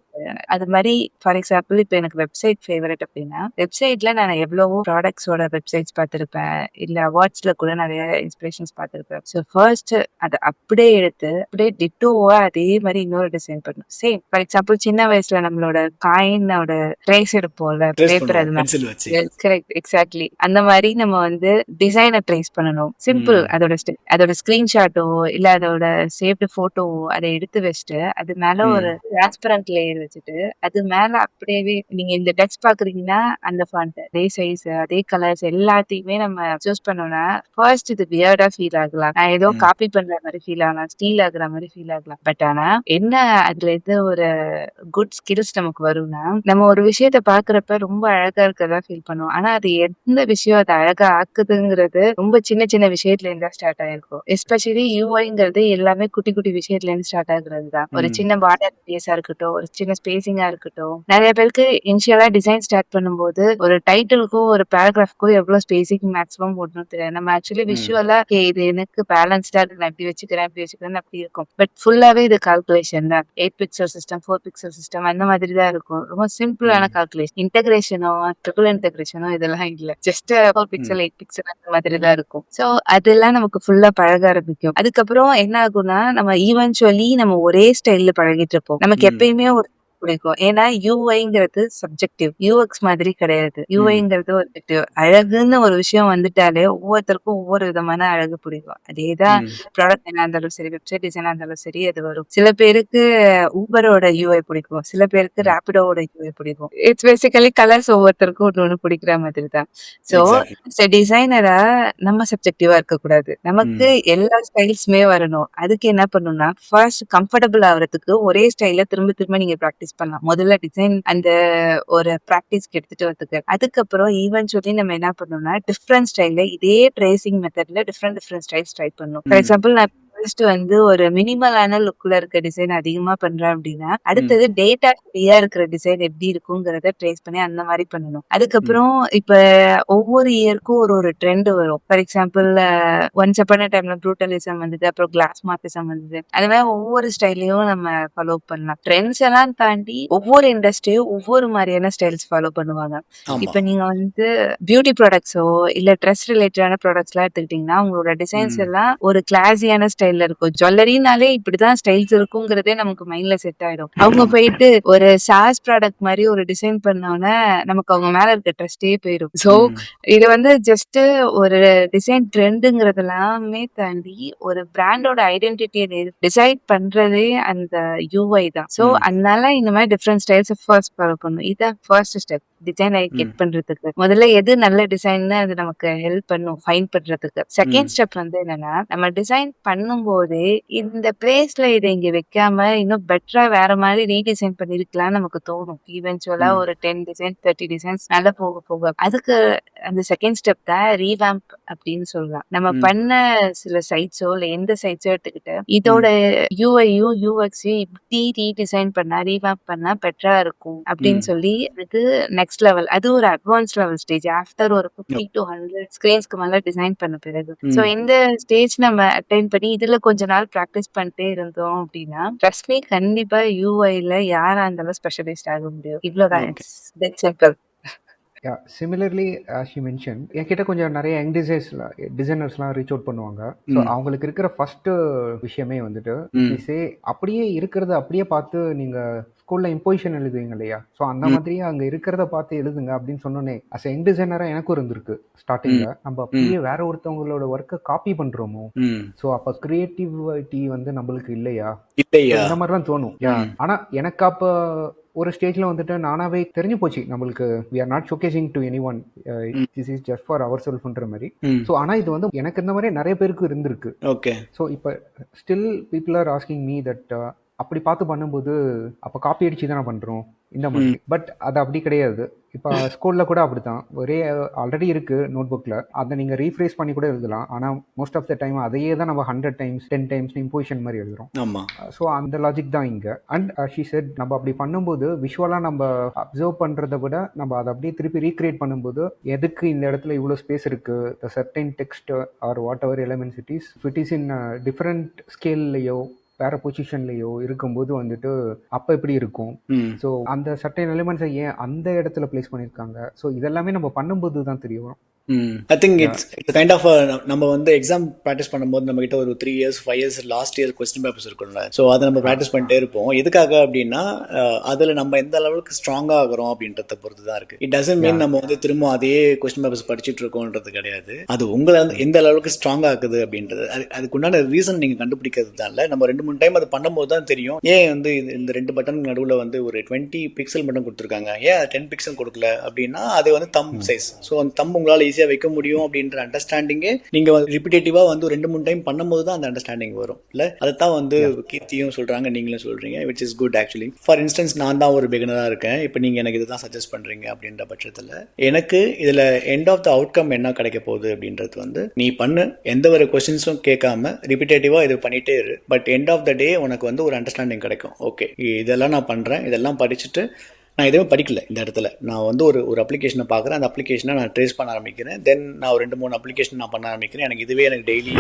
அது மாதிரி ஃபார் எக்ஸாம்பிள் இப்போ எனக்கு வெப்சைட் ஃபேவரட் அப்படின்னா வெப்சைட்ல நான் எவ்வளவோ ப்ராடக்ட்ஸோட வெப்சைட்ஸ் பார்த்துருப்பேன், இல்ல அவார்ட்ஸ்ல கூட நிறைய இன்ஸ்பிரேஷன்ஸ் பார்த்துருப்பேன். ஸோ ஃபர்ஸ்ட் அதை அப்படியே எடுத்து அப்படியே டிட்டோவா அதே மாதிரி இன்னொரு டிசைன் பண்ணணும். சேம் ஃபார் எக்ஸாம்பிள் சின்ன வயசுல நம்மளோட காயினோட ட்ரேஸ் எடுப்போம்ல பேப்பர், அது மாதிரி கரெக்ட் எக்ஸாக்ட்லி அந்த மாதிரி நம்ம வந்து டிசைனை ட்ரேஸ் பண்ணணும். சிம்பிள். அதோட ஸ்கிரீன் ஸ்கிரீன்ஷாட்டோ இல்ல அதோட சேவ்டு போட்டோவோ அதை எடுத்து வச்சுட்டு அது மேல ஒரு டிரான்ஸ்பரண்ட் லேயர் வச்சுட்டு அது மேல அப்படியே நீங்க இந்த டெக்ஸ்ட் பாக்குறீங்கன்னா அந்த ஃபாண்ட் அதே சைஸ் அதே கலர்ஸ் எல்லாத்தையுமே நம்ம சூஸ் பண்ணோம்னா ஃபர்ஸ்ட் இது வியர்டா ஃபீல் ஆகலாம். நான் ஏதோ காப்பி பண்ற மாதிரி ஃபீல் ஆகலாம், ஸ்டீல் ஆகுற மாதிரி ஃபீல் ஆகலாம். பட் ஆனா என்ன அதுல இருந்து ஒரு குட் ஸ்கில்ஸ் நமக்கு வரும்னா நம்ம ஒரு விஷயத்த பாக்குறப்ப ரொம்ப அழகா இருக்கதா ஃபீல் பண்ணுவோம். ஆனா அது எந்த விஷயம் அதை அழகா ஆக்குதுங்கிறது ரொம்ப சின்ன சின்ன விஷயத்துல இருந்தா ஸ்டார்ட் ஆயிருக்கும். எஸ்பெஷலி யூஐங்கிறது எல்லாமே குட்டி குட்டி விஷயத்துல இருந்து ஸ்டார்ட் ஆகுறது தான். ஒரு சின்ன பார்டர் ரேடியஸா இருக்கட்டும், ஒரு சின்ன ஸ்பேசிங்கா இருக்கட்டும். நிறைய பேருக்கு இனிஷியலா டிசைன் ஸ்டார்ட் பண்ணும்போது ஒரு டைட்டிலுக்கும் ஒரு பேராகிராஃப்க்கும் எவ்வளவு ஸ்பேசிங் மேக்ஸிமம் போடணும் தெரியாது. நம்ம ஆக்சுவலி விஷுவலா இது எனக்கு பேலன்ஸ்டா இருக்கு, நான் இப்படி வச்சுக்கிறேன் அப்படி இருக்கும். பட் ஃபுல்லாவே இது கால்குலேஷன் தான். 8 பிக்சல் சிஸ்டம், 4 பிக்சல் சிஸ்டம் அந்த மாதிரி தான் இருக்கும். ரொம்ப சிம்பிளான கால்குலேஷன். இன்டகிரேஷனோ ட்ரிபிள் இன்டகிரேஷனோ இதெல்லாம் இல்ல. ஜஸ்ட் 4 பிக்சல் 8 பிக்சல் அந்த மாதிரி தான் இருக்கும். சோ அதெல்லாம் நமக்கு ஃபுல்லா பழக ஆரம்பிக்கும். அதுக்கப்புறம் என்ன ஆகும்னா நம்ம ஈவென்ச்சுவலி நம்ம ஒரே ஸ்டைல்ல பழகிட்டு இருப்போம். நமக்கு எப்பயுமே ஒரு பிடிக்கும். ஏன்னா யூஐங்கிறது சப்ஜெக்டிவ். யூஎக்ஸ் மாதிரி கிடையாது. யூஐங்கிறது ஒரு அழகுன்னு ஒரு விஷயம் வந்துட்டாலே ஒவ்வொருத்தருக்கும் ஒவ்வொரு விதமான அழகு பிடிக்கும். அதேதான் ப்ராடக்ட் என்ன இருந்தாலும் சரி, வெப்சைட் டிசைனா இருந்தாலும் சரி, அது வரும். சில பேருக்கு ஊபரோட யூஐ பிடிக்கும், சில பேருக்கு ரேபிடோட யூஐ பிடிக்கும். இட்ஸ் பேசிக்கலி கலர்ஸ் ஒவ்வொருத்தருக்கும் ஒன்று பிடிக்கிற மாதிரி தான். சோ டிசைனரா நம்ம சப்ஜெக்டிவா இருக்கக்கூடாது. நமக்கு எல்லா ஸ்டைல்ஸுமே வரணும். அதுக்கு என்ன பண்ணணும்னா ஃபர்ஸ்ட் கம்ஃபர்டபுள் ஆகுறதுக்கு ஒரே ஸ்டைல திரும்ப திரும்ப நீங்க பிராக்டிஸ் பண்ணலாம். முதல்ல டிசைன் அந்த ஒரு பிராக்டிஸ்க்கு எடுத்துட்டு வரதுக்கு. அதுக்கப்புறம் ஈவென்ச்சுவலி நம்ம என்ன பண்ணணும்னா டிஃப்ரெண்ட் ஸ்டைல்ல இதே ட்ரேசிங் மெத்தட்ல டிஃப்ரெண்ட் ஸ்டைல்ஸ் ட்ரை பண்ணணும். ஃபார் எக்ஸாம்பிள் நான் ஃபர்ஸ்ட் வந்து ஒரு மினிமலான லுக்ல இருக்க டிசைன் அதிகமா பண்றேன் அப்படின்னா அடுத்தது டேட்டா ஃப்ரீயா இருக்கிற டிசைன் எப்படி இருக்குங்கிறத ட்ரேஸ் பண்ணி அந்த மாதிரி பண்ணணும். அதுக்கப்புறம் இப்ப ஒவ்வொரு இயருக்கும் ஒரு ட்ரெண்ட் வரும். For example once upon a டைம்ல ப்ரூட்டலிசம் வந்தது, அப்புறம் கிளாஸ் மார்க்கிசம் வந்தது. அது மாதிரி ஒவ்வொரு ஸ்டைலையும் நம்ம ஃபாலோ பண்ணலாம். ட்ரெண்ட்ஸ் எல்லாம் தாண்டி ஒவ்வொரு இண்டஸ்ட்ரியும் ஒவ்வொரு மாதிரியான ஸ்டைல்ஸ் ஃபாலோ பண்ணுவாங்க. இப்ப நீங்க வந்து பியூட்டி ப்ராடக்ட்ஸோ இல்ல ட்ரெஸ் ரிலேட்டடான ப்ராடக்ட்ஸ் எல்லாம் எடுத்துக்கிட்டீங்கன்னா உங்களோட டிசைன்ஸ் எல்லாம் ஒரு கிளாஸியான ஸ்டைல்ல இருக்கும். ஜுவல்லரினாலே இப்படிதான் ஸ்டைல்ஸ் இருக்குங்கிறதே நமக்கு மைண்ட்ல செட் ஆயிடும். அவங்க போயிட்டு ஒரு சாஸ் ப்ராடக்ட் மாதிரி ஒரு டிசைன் பண்ணோன்னே நமக்கு அவங்க மேல இருக்க ட்ரஸ்டே போயிடும். சோ இது வந்து ஜஸ்ட் ஒரு டிசைன் ட்ரெண்டுங்கிறது எல்லாமே தாண்டி ஒரு பிராண்டோட ஐடென்டிட்டியை டிசைட் பண்றதே அந்த யூஐ தான். சோ அதனால இந்த மாதிரி டிஃப்ரெண்ட் ஸ்டைல்ஸ் ஃபர்ஸ்ட் ஃபாலோ பண்ணணும். இதான் ஃபர்ஸ்ட் ஸ்டெப் டிசைனை கெட் பண்றதுக்கு. முதல்ல எது நல்ல டிசைன்னு அது நமக்கு ஹெல்ப் பண்ணும் ஃபைண்ட் பண்றதுக்கு. செகண்ட் ஸ்டெப் வந்து என்னன்னா நம்ம டிசைன் பண்ணும்போது இந்த பிளேஸ்ல இதை இங்க வைக்காம இன்னும் பெட்டரா வேற மாதிரி ரீடிசைன் பண்ணிருக்கலாம்னு நமக்கு தோணும். ஈவென்ச்சுவலா ஒரு 10 டிசைன் 30 டிசைன்ஸ் நல்லா போக போக அதுக்கு அந்த செகண்ட் ஸ்டெப் தான் ரீவேம்ப் அப்படின்னு சொல்லலாம். நம்ம பண்ண சில சைட்ஸோ இல்ல எந்த சைட்ஸோ எடுத்துக்கிட்டு இதோட யூஐயும் யூஎக்ஸையும் இப்படி ரீடிசைன் பண்ணா ரீவேம்ப் பண்ணா பெட்டரா இருக்கும் அப்படின்னு சொல்லி அது நெக்ஸ்ட் லெவல். அது ஒரு அட்வான்ஸ் லெவல் ஸ்டேஜ். ஆஃப்டர் ஒரு 50 to 100 ஸ்கிரீன்ஸ்க்கு மேல டிசைன் பண்ண பிறகு. சோ இந்த ஸ்டேஜ் நம்ம அட்டைன் பண்ணி இதுல கொஞ்ச நாள் பிராக்டிஸ் பண்ணிட்டே இருந்தோம் அப்படின்னா ட்ரஸ்ட் மீ கண்டிப்பா யூஐல யாரா இருந்தாலும் ஸ்பெஷலிஸ்ட் ஆக முடியும். இவ்வளவுதான். It's that simple. Similarly as you mention என்கிட்ட கொஞ்சம் நிறைய யங் டிசைனர்ஸ்லாம் ரீச் அவுட் பண்ணுவாங்க. ஸோ அவங்களுக்கு இருக்கிற ஃபர்ஸ்ட் விஷயமே வந்துட்டு அப்படியே இருக்கிறத அப்படியே பார்த்து நீங்கள் ஸ்கூலில் இம்போசிஷன் எழுதுவீங்க இல்லையா, ஸோ அந்த மாதிரியே அங்கே இருக்கிறத பார்த்து எழுதுங்க அப்படின்னு சொன்னோன்னே அஸ் யங் டிசைனராக எனக்கும் இருந்திருக்கு. ஸ்டார்டிங்கில் நம்ம அப்படியே வேற ஒருத்தவங்களோட ஒர்க்கை காப்பி பண்ணுறோமோ, ஸோ அப்போ கிரியேட்டிவிட்டி வந்து நம்மளுக்கு இல்லையா இந்த மாதிரி தான் தோணும். ஆனால் எனக்கு அப்போ ஒரு ஸ்டேஜில் வந்துட்டு நானாவே தெரிஞ்சு போச்சு நம்மளுக்கு we are not showcasing to anyone, this is just for ourselves மாதிரி. ஸோ ஆனால் இது வந்து எனக்கு இந்த மாதிரி நிறைய பேருக்கு இருந்திருக்கு. ஓகே. ஸோ இப்போ still people are asking me that அப்படி பார்த்து பண்ணும்போது அப்போ காப்பி அடிச்சு தானே பண்ணுறோம் இந்த மாதிரி. பட் அது அப்படி கிடையாது. இப்போ ஸ்கூலில் கூட அப்படி தான். ஒரே ஆல்ரெடி இருக்குது நோட் புக்கில், அதை நீங்கள் ரீஃப்ரேஸ் பண்ணி கூட எழுதலாம். ஆனால் மோஸ்ட் ஆஃப் த டைம் அதையே தான் நம்ம 100 times 10 times இம்போசிஷன் மாதிரி எழுதுறோம். ஸோ அந்த லாஜிக் தான் இங்கே. அண்ட் ஷீ செட் நம்ம அப்படி பண்ணும்போது விஷுவலாக நம்ம அப்சர்வ் பண்ணுறதை விட நம்ம அதை அப்படியே திருப்பி ரீக்ரியேட் பண்ணும்போது எதுக்கு இந்த இடத்துல இவ்வளோ ஸ்பேஸ் இருக்குது, the certain text or whatever elements it is in different ஸ்கேல்லையோ வேற பொசிஷன்லயோ இருக்கும்போது வந்துட்டு அப்ப எப்படி இருக்கும். ஸோ அந்த சர்டைன் எலிமெண்ட்ஸை ஏன் அந்த இடத்துல பிளேஸ் பண்ணியிருக்காங்க, ஸோ இதெல்லாமே நம்ம பண்ணும்போது தான் தெரிய வரும். I think it's kind of நம்ம வந்து எக்ஸாம் ப்ராக்டிஸ் பண்ணும்போது நம்ம கிட்ட ஒரு 3 years 5 years last year question papers இருக்கும்ல. ஸோ அதை நம்ம ப்ராக்டிஸ் பண்ணிட்டே இருப்போம். எதுக்காக அப்படின்னா அதுல நம்ம எந்த அளவுக்கு ஸ்ட்ராங்கா ஆகிறோம் அப்படின்றத பொறுத்து தான் இருக்கு. இட் டசன்ட் மீன் நம்ம வந்து திரும்ப அதே கொஸ்டின் பேப்பர்ஸ் படிச்சுட்டு இருக்கோம்ன்றது கிடையாது. அது உங்களை எந்த அளவுக்கு ஸ்ட்ராங்கா ஆகுது அப்படின்றது அதுக்குண்டான ரீசன் நீங்க கண்டுபிடிக்கிறது தான். இல்ல நம்ம 2-3 டைம் அது பண்ணும்போது தான் தெரியும் ஏன் வந்து இந்த 2 பட்டன் நடுவில் வந்து ஒரு 20 பிக்சல் மட்டும் கொடுத்துருக்காங்க, ஏன் 10 பிக்சல் கொடுக்கல அப்படின்னா அது வந்து தம் சைஸ். ஸோ அந்த தம் உங்களால் ஈஸியாக வைக்க முடியும் அப்படின்ற அண்டர்ஸ்டாண்டிங்கே நீங்க ரிப்பீட்டேட்டிவா வந்து 2-3 டைம் பண்ணும்போது தான் அந்த அண்டர்ஸ்டாண்டிங் வரும். இல்ல அதைத்தான் வந்து கீர்த்தியும் சொல்றாங்க, நீங்களும் சொல்றீங்க, which is good actually. For instance நான் தான் ஒரு பிகினரா இருக்கேன், இப்போ நீங்க எனக்கு இதுதான் சஜஸ்ட் பண்றீங்க அப்படின்ற பட்சத்தில் எனக்கு இதுல எண்ட் ஆஃப் த அவுட்கம் என்ன கிடைக்க போகுது அப்படின்றது வந்து நீ பண்ணு, எந்த ஒரு கொஸ்டின்ஸும் கேட்காம ரிப்பீட்டேட்டிவா இது பண்ணிட்டே இரு. பட் எண்ட் ஆஃப் த டே உனக்கு வந்து ஒரு அண்டர்ஸ்டாண்டிங் கிடைக்கும். ஓகே இதெல்லாம் நான் பண்றேன், இதெல்லாம் படிச்சுட்டு நான் எதுவும் படிக்கல இந்த இடத்துல, நான் வந்து ஒரு அப்ளிகேஷனை பார்க்குறேன், அந்த அப்ளிகேஷனை நான் ட்ரேஸ் பண்ண ஆரம்பிக்கிறேன், தென் நான் ஒரு 2-3 அப்ளிகேஷன் நான் பண்ண ஆரம்பிக்கிறேன், எனக்கு இதுவே எனக்கு டெய்லி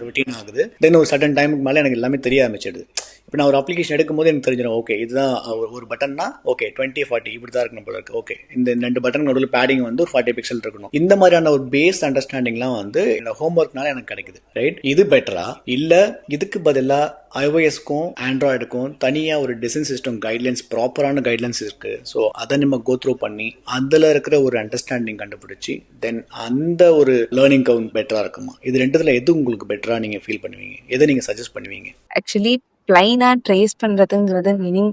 ரொட்டீன் ஆகுது. தென் ஒரு சர்டன் டைமுக்கு மேலே எனக்கு எல்லாமே தெரிய ஆரம்பிச்சிடுது. இப்போ நான் ஒரு அப்ளிகேஷன் எடுக்கும்போது எனக்கு தெரிஞ்சிடும், ஓகே இதுதான் ஒரு பட்டன்னா, ஓகே 20-40 இப்படி தான் இருக்கணும் போல இருக்கு, ஓகே இந்த 2 பட்டன் நடுவில் பேடிங் வந்து ஒரு 40 பிக்சல் இருக்கணும். இந்த மாதிரியான ஒரு பேஸ் அண்டர்ஸ்டாண்டிங்லாம் வந்து என்னோட ஹோம்ஒர்க்னால எனக்கு கிடைக்குது. ரைட், இது பெட்டரா இல்லை இதுக்கு பதிலாக iOS-க்கும் ஆண்ட்ராய்டுக்கும் தனியாக ஒரு டிசைன் சிஸ்டம் கைட்லைன்ஸ், ப்ராப்பரான கைட்லைன்ஸ் இருக்கு. ஸோ அதை நம்ம கோ த்ரூ பண்ணி அதில் இருக்கிற ஒரு அண்டர்ஸ்டாண்டிங் கண்டுபிடிச்சி தென் அந்த ஒரு லேர்னிங் கவுண்ட் பெட்டராக இருக்குமா? இது ரெண்டுத்துல எது உங்களுக்கு பெட்டராக நீங்கள் ஃபீல் பண்ணுவீங்க, எதை நீங்கள் சஜஸ்ட் பண்ணுவீங்க? ஆக்சுவலி பிளைனா ட்ரேஸ் பண்றதுங்கிறது மீனிங்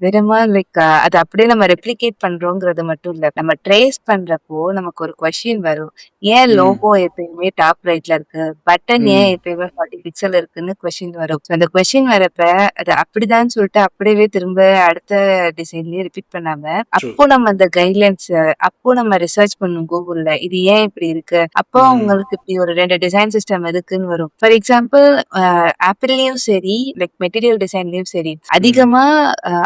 வெறுமா லைக் அது அப்படியே நம்ம ரெப்ளிகேட் பண்றோங்கிறது மட்டும் இல்ல. நம்ம ட்ரேஸ் பண்றப்போ நமக்கு ஒரு கொஸ்டின் வரும், ஏன் லோகோ எப்பயுமே டாப் ரைட்ல இருக்கு, பட்டன் ஏன் எப்பயுமே 40 பிக்சல் இருக்குன்னு கொஸ்டின் வரும். அந்த கொஸ்டின் வரப்ப அது அப்படிதான் சொல்லிட்டு அப்படியே திரும்ப அடுத்த டிசைன்லயே ரிப்பீட் பண்ணாம அப்போ நம்ம அந்த கைட்லைன்ஸ் அப்போ நம்ம ரிசர்ச் பண்ணும் கூகுள்ல, இது ஏன் இப்படி இருக்கு, அப்போ உங்களுக்கு இப்படி ஒரு 2 டிசைன் சிஸ்டம் இருக்குன்னு வரும். ஃபார் எக்ஸாம்பிள் ஆப்பிள்லயும் சரி லைக் மெட்டீரியல் டிசைன்லயும் சரி அதிகமா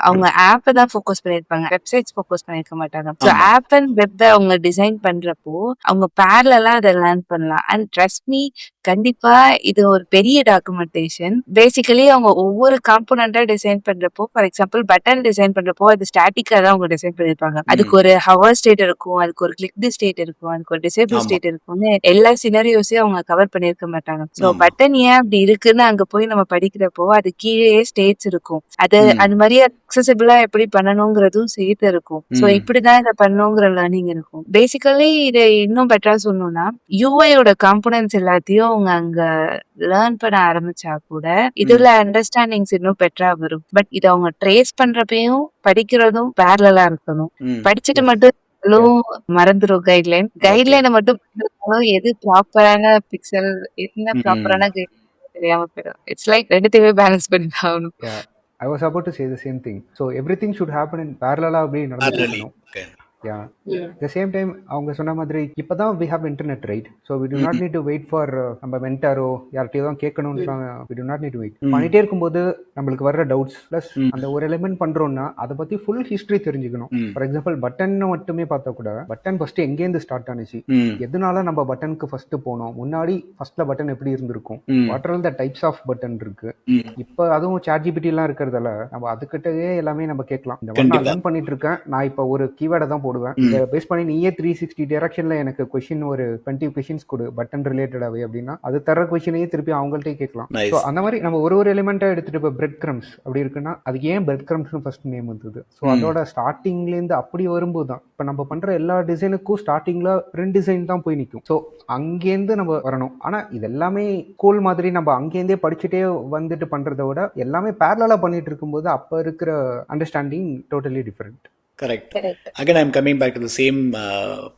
அவங்க ஆப்பை தான் ஃபோக்கஸ் பண்ணிருப்பாங்க, வெப்சைட்ஸ் ஃபோக்கஸ் பண்ணிருக்க மாட்டாங்க. ஸோ ஆப் அண்ட் வெப் அவங்க டிசைன் பண்றப்போ அவங்க பேரலா அதை லேர்ன் பண்ணலாம். அண்ட் ட்ரஸ்ட் மீ, கண்டிப்பா இது ஒரு பெரிய டாக்குமெண்டேஷன். பேசிக்கலி அவங்க ஒவ்வொரு காம்போனண்டா டிசைன் பண்றப்போ, ஃபார் எக்ஸாம்பிள் பட்டன் டிசைன் பண்றப்போ அது ஸ்டாட்டிக்கா தான் அவங்க டிசைன் பண்ணிருப்பாங்க. அதுக்கு ஒரு ஹவர் ஸ்டேட் இருக்கும், அதுக்கு ஒரு கிளிக் ஸ்டேட் இருக்கும், அதுக்கு ஒரு டிசேபிள் ஸ்டேட் இருக்கும்னு எல்லா சினாரியோஸையும் அவங்க கவர் பண்ணிருக்க மாட்டாங்க. ஸோ பட்டன் ஏன் அப்படி இருக்குன்னு அங்க போய் நம்ம படிக்கிறப்போ அது கீழே ஸ்டேட்ஸ் இருக்கும், அது அந்த மாதிரி அக்சசிபிளா எப்படி பண்ணணுங்கிறதும் சேர்த்து இருக்கும். ஸோ இப்படிதான் இதை பண்ணுங்கிற லேர்னிங் இருக்கும். பேசிக்கலி இதை இன்னும் பெட்டரா சொல்லணும்னா யூஐயோட காம்போனன்ட்ஸ் எல்லாத்தையும் அவங்க அங்க லேர்ன் பண்ண ஆரம்பிச்சா கூட இதுல அண்டர்ஸ்டாண்டிங்ஸ் இன்னும் பெட்டரா வரும். பட் இதை அவங்க ட்ரேஸ் பண்றப்பையும் படிக்கிறதும் பேரலா இருக்கணும். படிச்சுட்டு மட்டும் மறந்துடும் கைட்லைனை மட்டும் எது ப்ராப்பரான பிக்சல், என்ன ப்ராப்பரான கைட்லைன் தெரியாம போயிடும். இட்ஸ் லைக் ரெண்டுத்தையுமே பேலன்ஸ் பண்ணி தான் ஆகணும். I was about to say the same thing. So everything should happen in parallel அப்படி நடந்துக்கணும். The same time அவங்க சொன்ன மாதிரி இப்பதான் we have internet, right? So we do not need to wait for நம்ம மென்டாரோ யார்கிட்டயோ தான் கேட்கணும்னு we do not need to wait. பண்ணிட்டே இருக்கும்போது நம்மளுக்கு வர்ற டவுட்ஸ் பிளஸ் அந்த ஒரு எலிமெண்ட் பண்றோம்னா அதை பத்தி ஃபுல் ஹிஸ்டரி தெரிஞ்சுக்கணும். ஃபார் எக்ஸாம்பிள் பட்டன் மட்டுமே பார்த்தா கூட பட்டன் ஃபர்ஸ்ட் எங்கேருந்து ஸ்டார்ட் ஆனிச்சு, எதனால நம்ம பட்டனுக்கு ஃபர்ஸ்ட் போனோம், முன்னாடி ஃபர்ஸ்ட்ல பட்டன் எப்படி இருந்திருக்கும், what are the types off button இருக்கு. இப்போ அதுவும் ChatGPT எல்லாம் இருக்கிறதால நம்ம அதுக்கிட்டயே எல்லாமே நம்ம கேட்கலாம். இந்த மாதிரி நான் லேர்ன் பண்ணிட்டு இருக்கேன், நான் இப்போ ஒரு கீவேர்டை தான் போடுவேன், இதை பேஸ் பண்ணி நீயே 360 டைரக்ஷன்ல எனக்கு கொஸ்டின் ஒரு 20 கொஸ்டின்ஸ் கொடு பட்டன் ரிலேட்டடாவே அப்படின்னா அது தர கொஸ்டினையே திருப்பி அவங்கள்ட்டே கேட்கலாம். ஸோ அந்த மாதிரி நம்ம ஒரு எலிமெண்ட்டை எடுத்துட்டு இப்போ பிரெட் கிரம்ஸ் அப்படி இருக்குன்னா அதுக்கு ஏன் பிரெட் கிரம்ஸ்னு ஃபர்ஸ்ட் நேம் வந்தது. ஸோ அதோட ஸ்டார்டிங்லேருந்து அப்படி வரும்போது தான் இப்போ நம்ம பண்ற எல்லா டிசைனுக்கும் ஸ்டார்டிங்ல பிரிண்ட் டிசைன் தான் போய் நிற்கும். ஸோ அங்கேருந்து நம்ம வரணும். ஆனால் இது எல்லாமே ஸ்கூல் மாதிரி நம்ம அங்கேருந்தே படிச்சுட்டே வந்துட்டு பண்றதை விட எல்லாமே பேரலா பண்ணிட்டு இருக்கும்போது அப்போ இருக்கிற understanding totally different. Correct. Again, I'm coming back to the same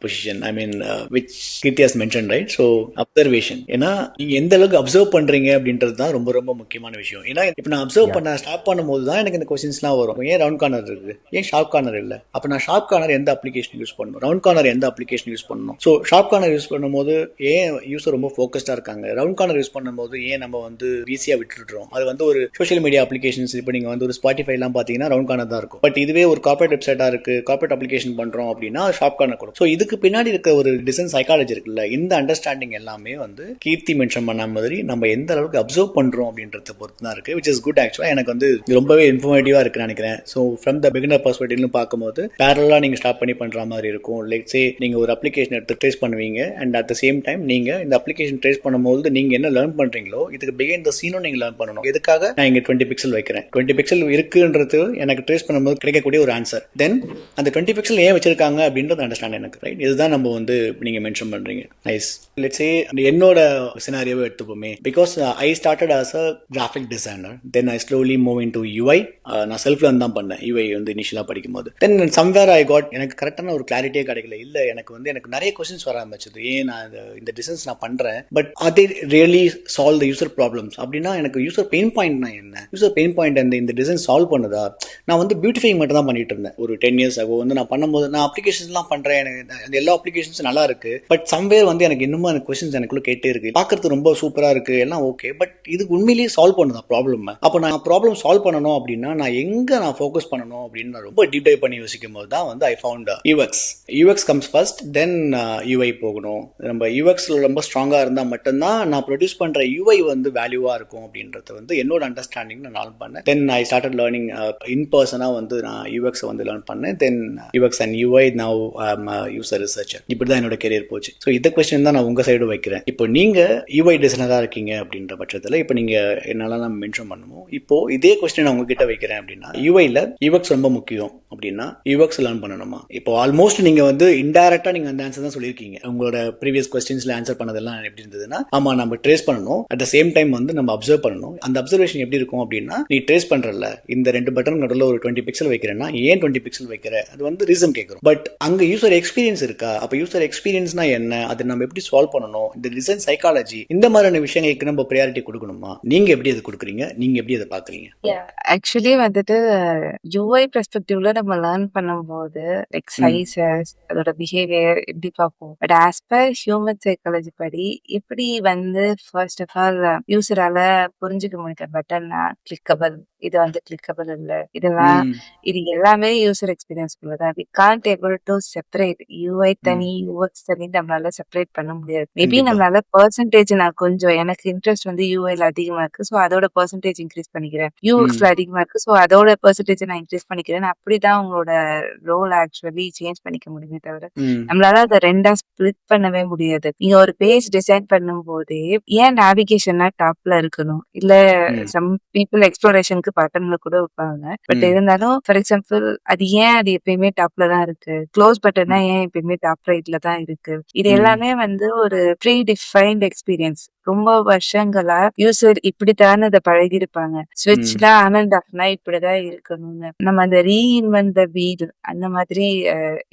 position. I mean, which Kirti has mentioned, right? So, observation. ஏன்னா நீங்க எந்த அளவுக்கு அப்சர்வ் பண்றீங்க அப்படின்றது தான் ரொம்ப ரொம்ப முக்கியமான விஷயம். ஏன்னா இப்போ நான் அப்சர்வ் பண்ண ஸ்டார்ட் பண்ணும்போது தான் எனக்கு இந்த கொஸ்டின்ஸ்லாம் வரும். ஏன் ரவுண்ட் கார்னர் இருக்கு, ஏன் ஷார்ப் கார்னர் இல்லை, அப்போ நான் ஷார்ப் கார்னர் எந்த அப்ளிகேஷன் யூஸ் பண்ணணும், ரவுண்ட் கார்னர் எந்த அப்ளிகேஷன் யூஸ் பண்ணணும். ஸோ ஷார்ப் கார்னர் யூஸ் பண்ணும்போது ஏன் யூஸர் ரொம்ப ஃபோக்கஸ்டா இருக்காங்க, ரவுண்ட் கார்னர் யூஸ் பண்ணும்போது ஏன் நம்ம வந்து ஈஸியா விட்டுடுறோம். அது வந்து ஒரு சோஷியல் மீடியா அப்ளிகேஷன்ஸ் இப்போ நீங்க வந்து ஒரு ஸ்பாட்டிஃபை எல்லாம் பாத்தீங்கன்னா ரவுண்ட் கார்னர் தான் இருக்கும். பட் இதுவே ஒரு கார்பரேட் வெப்சைட்டா இருக்கு, கார்பரேட் அப்ளிகேஷன் பண்றோம் அப்படின்னா ஷாப் கார்னர் கொடுக்கும். ஸோ இதுக்கு பின்னாடி இருக்க ஒரு டிசைன் சைக்காலஜி இருக்குல்ல, இந்த அண்டர்ஸ்டாண்டிங் எல்லாமே வந்து கீர்த்தி மென்ஷன் பண்ண மாதிரி நம்ம எந்த அளவுக்கு அப்சர்வ் பண்றோம் அப்படின்றத பொறுத்து தான் இருக்கு, விச் இஸ் குட். ஆக்சுவலா எனக்கு வந்து ரொம்பவே இன்ஃபர்மேட்டிவா இருக்குன்னு நினைக்கிறேன். ஸோ ஃப்ரம் த பிகினர் பர்ஸ்பெக்டிவ்னு பார்க்கும்போது பேரலா நீங்க ஸ்டார்ட் பண்ணி பண்ற மாதிரி இருக்கும். லைக் சே நீங்க ஒரு அப்ளிகேஷன் எடுத்து ட்ரேஸ் பண்ணுவீங்க and at the same time நீங்க இந்த அப்ளிகேஷன் ட்ரேஸ் பண்ணும்போது நீங்க என்ன லேர்ன் பண்றீங்களோ இதுக்கு பிகைண்ட் த சீனும் நீங்க லேர்ன் பண்ணணும். எதுக்காக நான் இங்க 20 பிக்சல் வைக்கிறேன், 20 பிக்சல் இருக்குன்றது எனக்கு ட்ரேஸ் பண்ணும்போது கிடைக்கக்கூடிய ஒரு ஆன்சர். தென் அந்த 20 பிக்சல் ஏன் வச்சிருக்காங்க அப்படின்றது அண்டர்ஸ்டாண்ட் எனக்கு, ரைட்? இதுதான் நம்ம வந்து நீங்க மென்ஷன் பண்றீங்க. நைஸ். லெட்ஸ் சே என்னோட சினாரியோவை எடுத்துப்போமே. Because I started as a graphic designer, then I slowly move into UI. நான் செல்ஃப் லேர்ன் தான் பண்ணேன் யூஐ வந்து இனிஷியலா படிக்கும் போது. தென் சம்வேர் ஐ காட் எனக்கு கரெக்டான ஒரு கிளாரிட்டியே கிடைக்கல. இல்ல எனக்கு நிறைய கொஸ்டின்ஸ் வர ஆரம்பிச்சது. ஏன் நான் இந்த டிசைன்ஸ் நான் பண்றேன் பட் அதே really solve the user problems அப்படின்னா எனக்கு யூசர் பெயின் பாயிண்ட்னா என்ன, யூசர் பெயின் பாயிண்ட் இந்த டிசைன் சால்வ் பண்ணுதா? நான் வந்து பியூட்டிஃபைங் மட்டும் தான் பண்ணிட்டு இருந்தேன் ஒரு 10 years ago. வந்து நான் பண்ணும்போது நான் அப்ளிகேஷன்ஸ்லாம் பண்றேன், எனக்கு எல்லா அப்ளிகேஷன்ஸும் நல்லா இருக்கு. பட் சம்வேர் வந்து எனக்கு இன்னும் எனக்கு கொஸ்டின்ஸ் எனக்குள்ள கேட்டே இருக்கு. பார்க்கறது ரொம்ப சூப்பரா இருக்கு, எல்லாம் ஓகே, பட் இதுக்கு உண்மையிலேயே சால்வ் பண்ணுதா ப்ராப்ளம்? அப்போ நான் ப்ராப்ளம் சால்வ் பண்ணணும் அப்படின்னா நான் எங்க நான் ஃபோக்கஸ் பண்ணணும் அப்படின்னு நான் ரொம்ப டீப் டைவ் பண்ணி யோசிக்கும் போது தான் வந்து I found UX comes first, then UI போகணும். நம்ம யூஎக்ஸ்ல ரொம்ப ஸ்ட்ராங்கா இருந்தா மட்டும்தான் நான் ப்ரொடியூஸ் பண்ற யூஐ வந்து வேல்யூவா இருக்கும் அப்படின்றது வந்து என்னோட அண்டர்ஸ்டாண்டிங் நான் லேர்ன் பண்ணேன். தென் ஐ ஸ்டார்டட் லேர்னிங் இன் பர்சனா வந்து நான் யூஎக்ஸ் வந்து லேர்ன் பண்ணேன். Then UX and UI now user researcher. இப்படிதான் என்னோட கெரியர் போச்சு. ஸோ இந்த கொஸ்டின் தான் நான் உங்க சைடு வைக்கிறேன். இப்போ நீங்க யூஐ டிசைனரா இருக்கீங்க அப்படின்ற பட்சத்தில் இப்போ நீங்க என்னெல்லாம் நம்ம மென்ஷன் பண்ணுவோம். இப்போ இதே கொஸ்டின் நான் உங்ககிட்ட வைக்கிறேன் அப்படின்னா யூஐல யூஎக்ஸ் ரொம்ப முக்கியம் அப்படின்னா யூஎக்ஸ் லேர்ன் பண்ணணுமா? இப்போ ஆல்மோஸ்ட் நீங்க வந்து இன்டைரக்டா நீங்க அந்த ஆன்சர் தான் சொல்லியிருக்கீங்க. உங்களோட ப்ரீவியஸ் கொஸ்டின்ஸ்ல ஆன்சர் பண்ணதெல்லாம் எப்படி இருந்ததுன்னா, ஆமா நம்ம ட்ரேஸ் பண்ணணும், அட் த சேம் டைம் வந்து நம்ம அப்சர்வ் பண்ணணும். அந்த அப்சர்வேஷன் எப்படி இருக்கும் அப்படின்னா, நீ ட்ரேஸ் பண்றல இந்த 2 பட்டன் நடுவில் ஒரு 20 பிக்சல் வைக்கிறேன்னா ஏன் 20 பிக்சல் வைக்கிற, அது வந்து ரீசன் கேட்கிறோம். பட் அங்க யூசர் எக்ஸ்பீரியன்ஸ் இருக்கா? அப்ப யூசர் எக்ஸ்பீரியன்ஸ்னா என்ன, அதை நம்ம எப்படி சால்வ் பண்ணணும், இந்த டிசைன் சைக்காலஜி இந்த மாதிரியான விஷயங்களுக்கு நம்ம ப்ரையாரிட்டி கொடுக்கணுமா? நீங்க எப்படி அதை கொடுக்குறீங்க, நீங்க எப்படி அதை பாக்குறீங்க? ஆக்சுவலி வந்துட்டு யூஐ பெர்ஸ்பெக்டிவ்ல நம்ம லேர்ன் பண்ணும்போது லைக் சைஸஸ் அதோட பிஹேவியர் எப்படி பார்ப்போம். But as per human psychology படி எப்படி வந்து ஃபர்ஸ்ட் ஆஃப் ஆல் யூசரால புரிஞ்சுக்க முடியுது பட்டன்னா கிளிக்கபிள், இது வந்து கிளிக்கபிள் இல்ல, இதெல்லாம் இது எல்லாமே யூசர் எக்ஸ்பீரியன்ஸ் தான். We can't able to separate UI தனி யூஎக்ஸ் தனி நம்மளால செப்பரேட் பண்ண முடியாது. மேபி நம்மளால பெர்சன்டேஜ் நான் கொஞ்சம் எனக்கு இன்ட்ரெஸ்ட் வந்து யூஐல அதிகமா இருக்கு, ஸோ அதோட பெர்சன்டேஜ் இன்க்ரீஸ் பண்ணிக்கிறேன். யூஎக்ஸ்ல அதிகமா இருக்கு, ஸோ அதோட பெர்சன்டேஜ் நான் இன்க்ரீஸ் பண்ணிக்கிறேன். அப்படிதான் உங்களோட ரோல் ஆக்சுவலி சேஞ்ச் பண்ணிக்க முடியுமே தவிர நம்மளால அதை ரெண்டா ஸ்பிளிட் பண்ணவே முடியாது. நீங்க ஒரு பேஜ் டிசைன் பண்ணும் போதே ஏன் நேவிகேஷன்னா டாப்ல இருக்கணும், இல்ல சம் பீப்புள் எக்ஸ்ப்ளோரேஷனுக்கு பட்டன்ல கூட வைப்பாங்க. பட் இருந்தாலும் ஃபார் எக்ஸாம்பிள் அது ஏன் அது எப்பயுமே டாப்ல தான் இருக்கு, க்ளோஸ் பட்டன்னா ஏன் எப்பயுமே டாப் ரைட்ல தான் இருக்கு, இது எல்லாமே வந்து ஒரு ப்ரீ டிஃபைன்ட் எக்ஸ்பீரியன்ஸ். ரொம்ப வருஷங்களா யூசர் இப்படித்தான் அதை பழகிருப்பாங்க. ஸ்விட்ச்லாம் ஆன் அண்ட் ஆஃப்னா இப்படிதான் இருக்கணும்னு நம்ம அந்த ரீஇன்வென்ட் த வீல் அந்த மாதிரி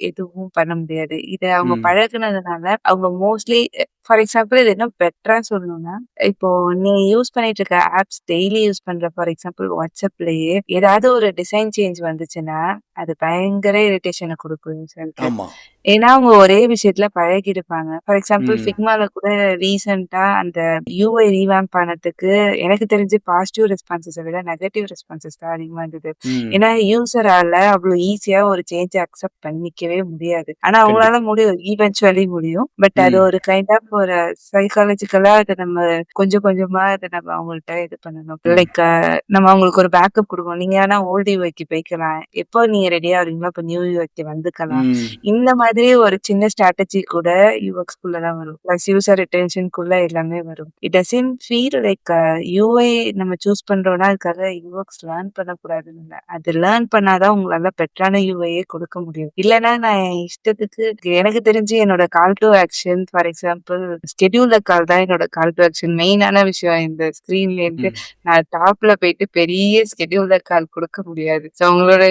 எதுவும் பண்ண முடியாது. இதை அவங்க பழகுனதுனால அவங்க மோஸ்ட்லி ஃபார் எக்ஸாம்பிள் இது என்ன பெட்டரா சொல்லணும்னா, இப்போ நீ யூஸ் பண்ணிட்டு இருக்க ஆப்ஸ் டெய்லி யூஸ் பண்ற ஃபார் எக்ஸாம்பிள் வாட்ஸ்அப்லயே ஏதாவது ஒரு டிசைன் சேஞ்ச் வந்துச்சுன்னா அது பயங்கர இரிட்டேஷனை கொடுக்கும் யூசருக்கு. ஏன்னா அவங்க ஒரே விஷயத்துல பழகிருப்பாங்க. ஃபார் எக்ஸாம்பிள் ஃபிக்மால கூட ரீசெண்டா அந்த யூஐ ரீவாம்ப் பண்ணதுக்கு எனக்கு தெரிஞ்சு பாசிட்டிவ் ரெஸ்பான்சஸை விட நெகட்டிவ் ரெஸ்பான்சஸ் தான் அதிகமா இருந்தது. ஏன்னா யூசரால அவ்வளவு ஈஸியா ஒரு சேஞ்ச் அக்செப்ட் பண்ணிக்கவே முடியாது. ஆனா அவங்களால முடியும், ஈவென்ச்சுவலி முடியும். பட் அது ஒரு கைண்ட் ஆஃப் ஒரு சைக்காலஜிக்கலா அதை நம்ம கொஞ்சம் கொஞ்சமா அதை நம்ம அவங்கள்ட்ட இது பண்ணணும். லைக் நம்ம அவங்களுக்கு ஒரு பேக்கப் கொடுக்கணும். நீங்க ஆனா ஓல்டு யூஐக்கு போய்க்கலாம், எப்போ நீங்க ரெடியா வரீங்களோ அப்ப நியூ யூஐக்கு வந்துக்கலாம். இந்த மாதிரி ஒரு சின்ன ஸ்ட்ராட்டஜி கூட யூஎக்ஸ்குள்ளதான் வரும். பிளஸ் யூசர் ரிட்டென்ஷனுக்குள்ள எல்லாமே வரும். It doesn't feel like UI நம்ம சூஸ் பண்றோம்னா அதுக்காக யூஎக்ஸ் லேர்ன் பண்ணக்கூடாதுன்னு இல்லை. அது லேர்ன் பண்ணாதான் உங்களால பெட்டரான யூஐயே கொடுக்க முடியும். இல்லைன்னா நான் என் இஷ்டத்துக்கு எனக்கு தெரிஞ்சு என்னோட call to action for example schedule call தான் என்னோட கால் டு ஆக்ஷன் மெயினான விஷயம். இந்த ஸ்கிரீன்ல இருந்து நான் டாப்ல போயிட்டு பெரிய ஸ்கெடியூல் கால் கொடுக்க முடியாது. ஸோ அவங்களோட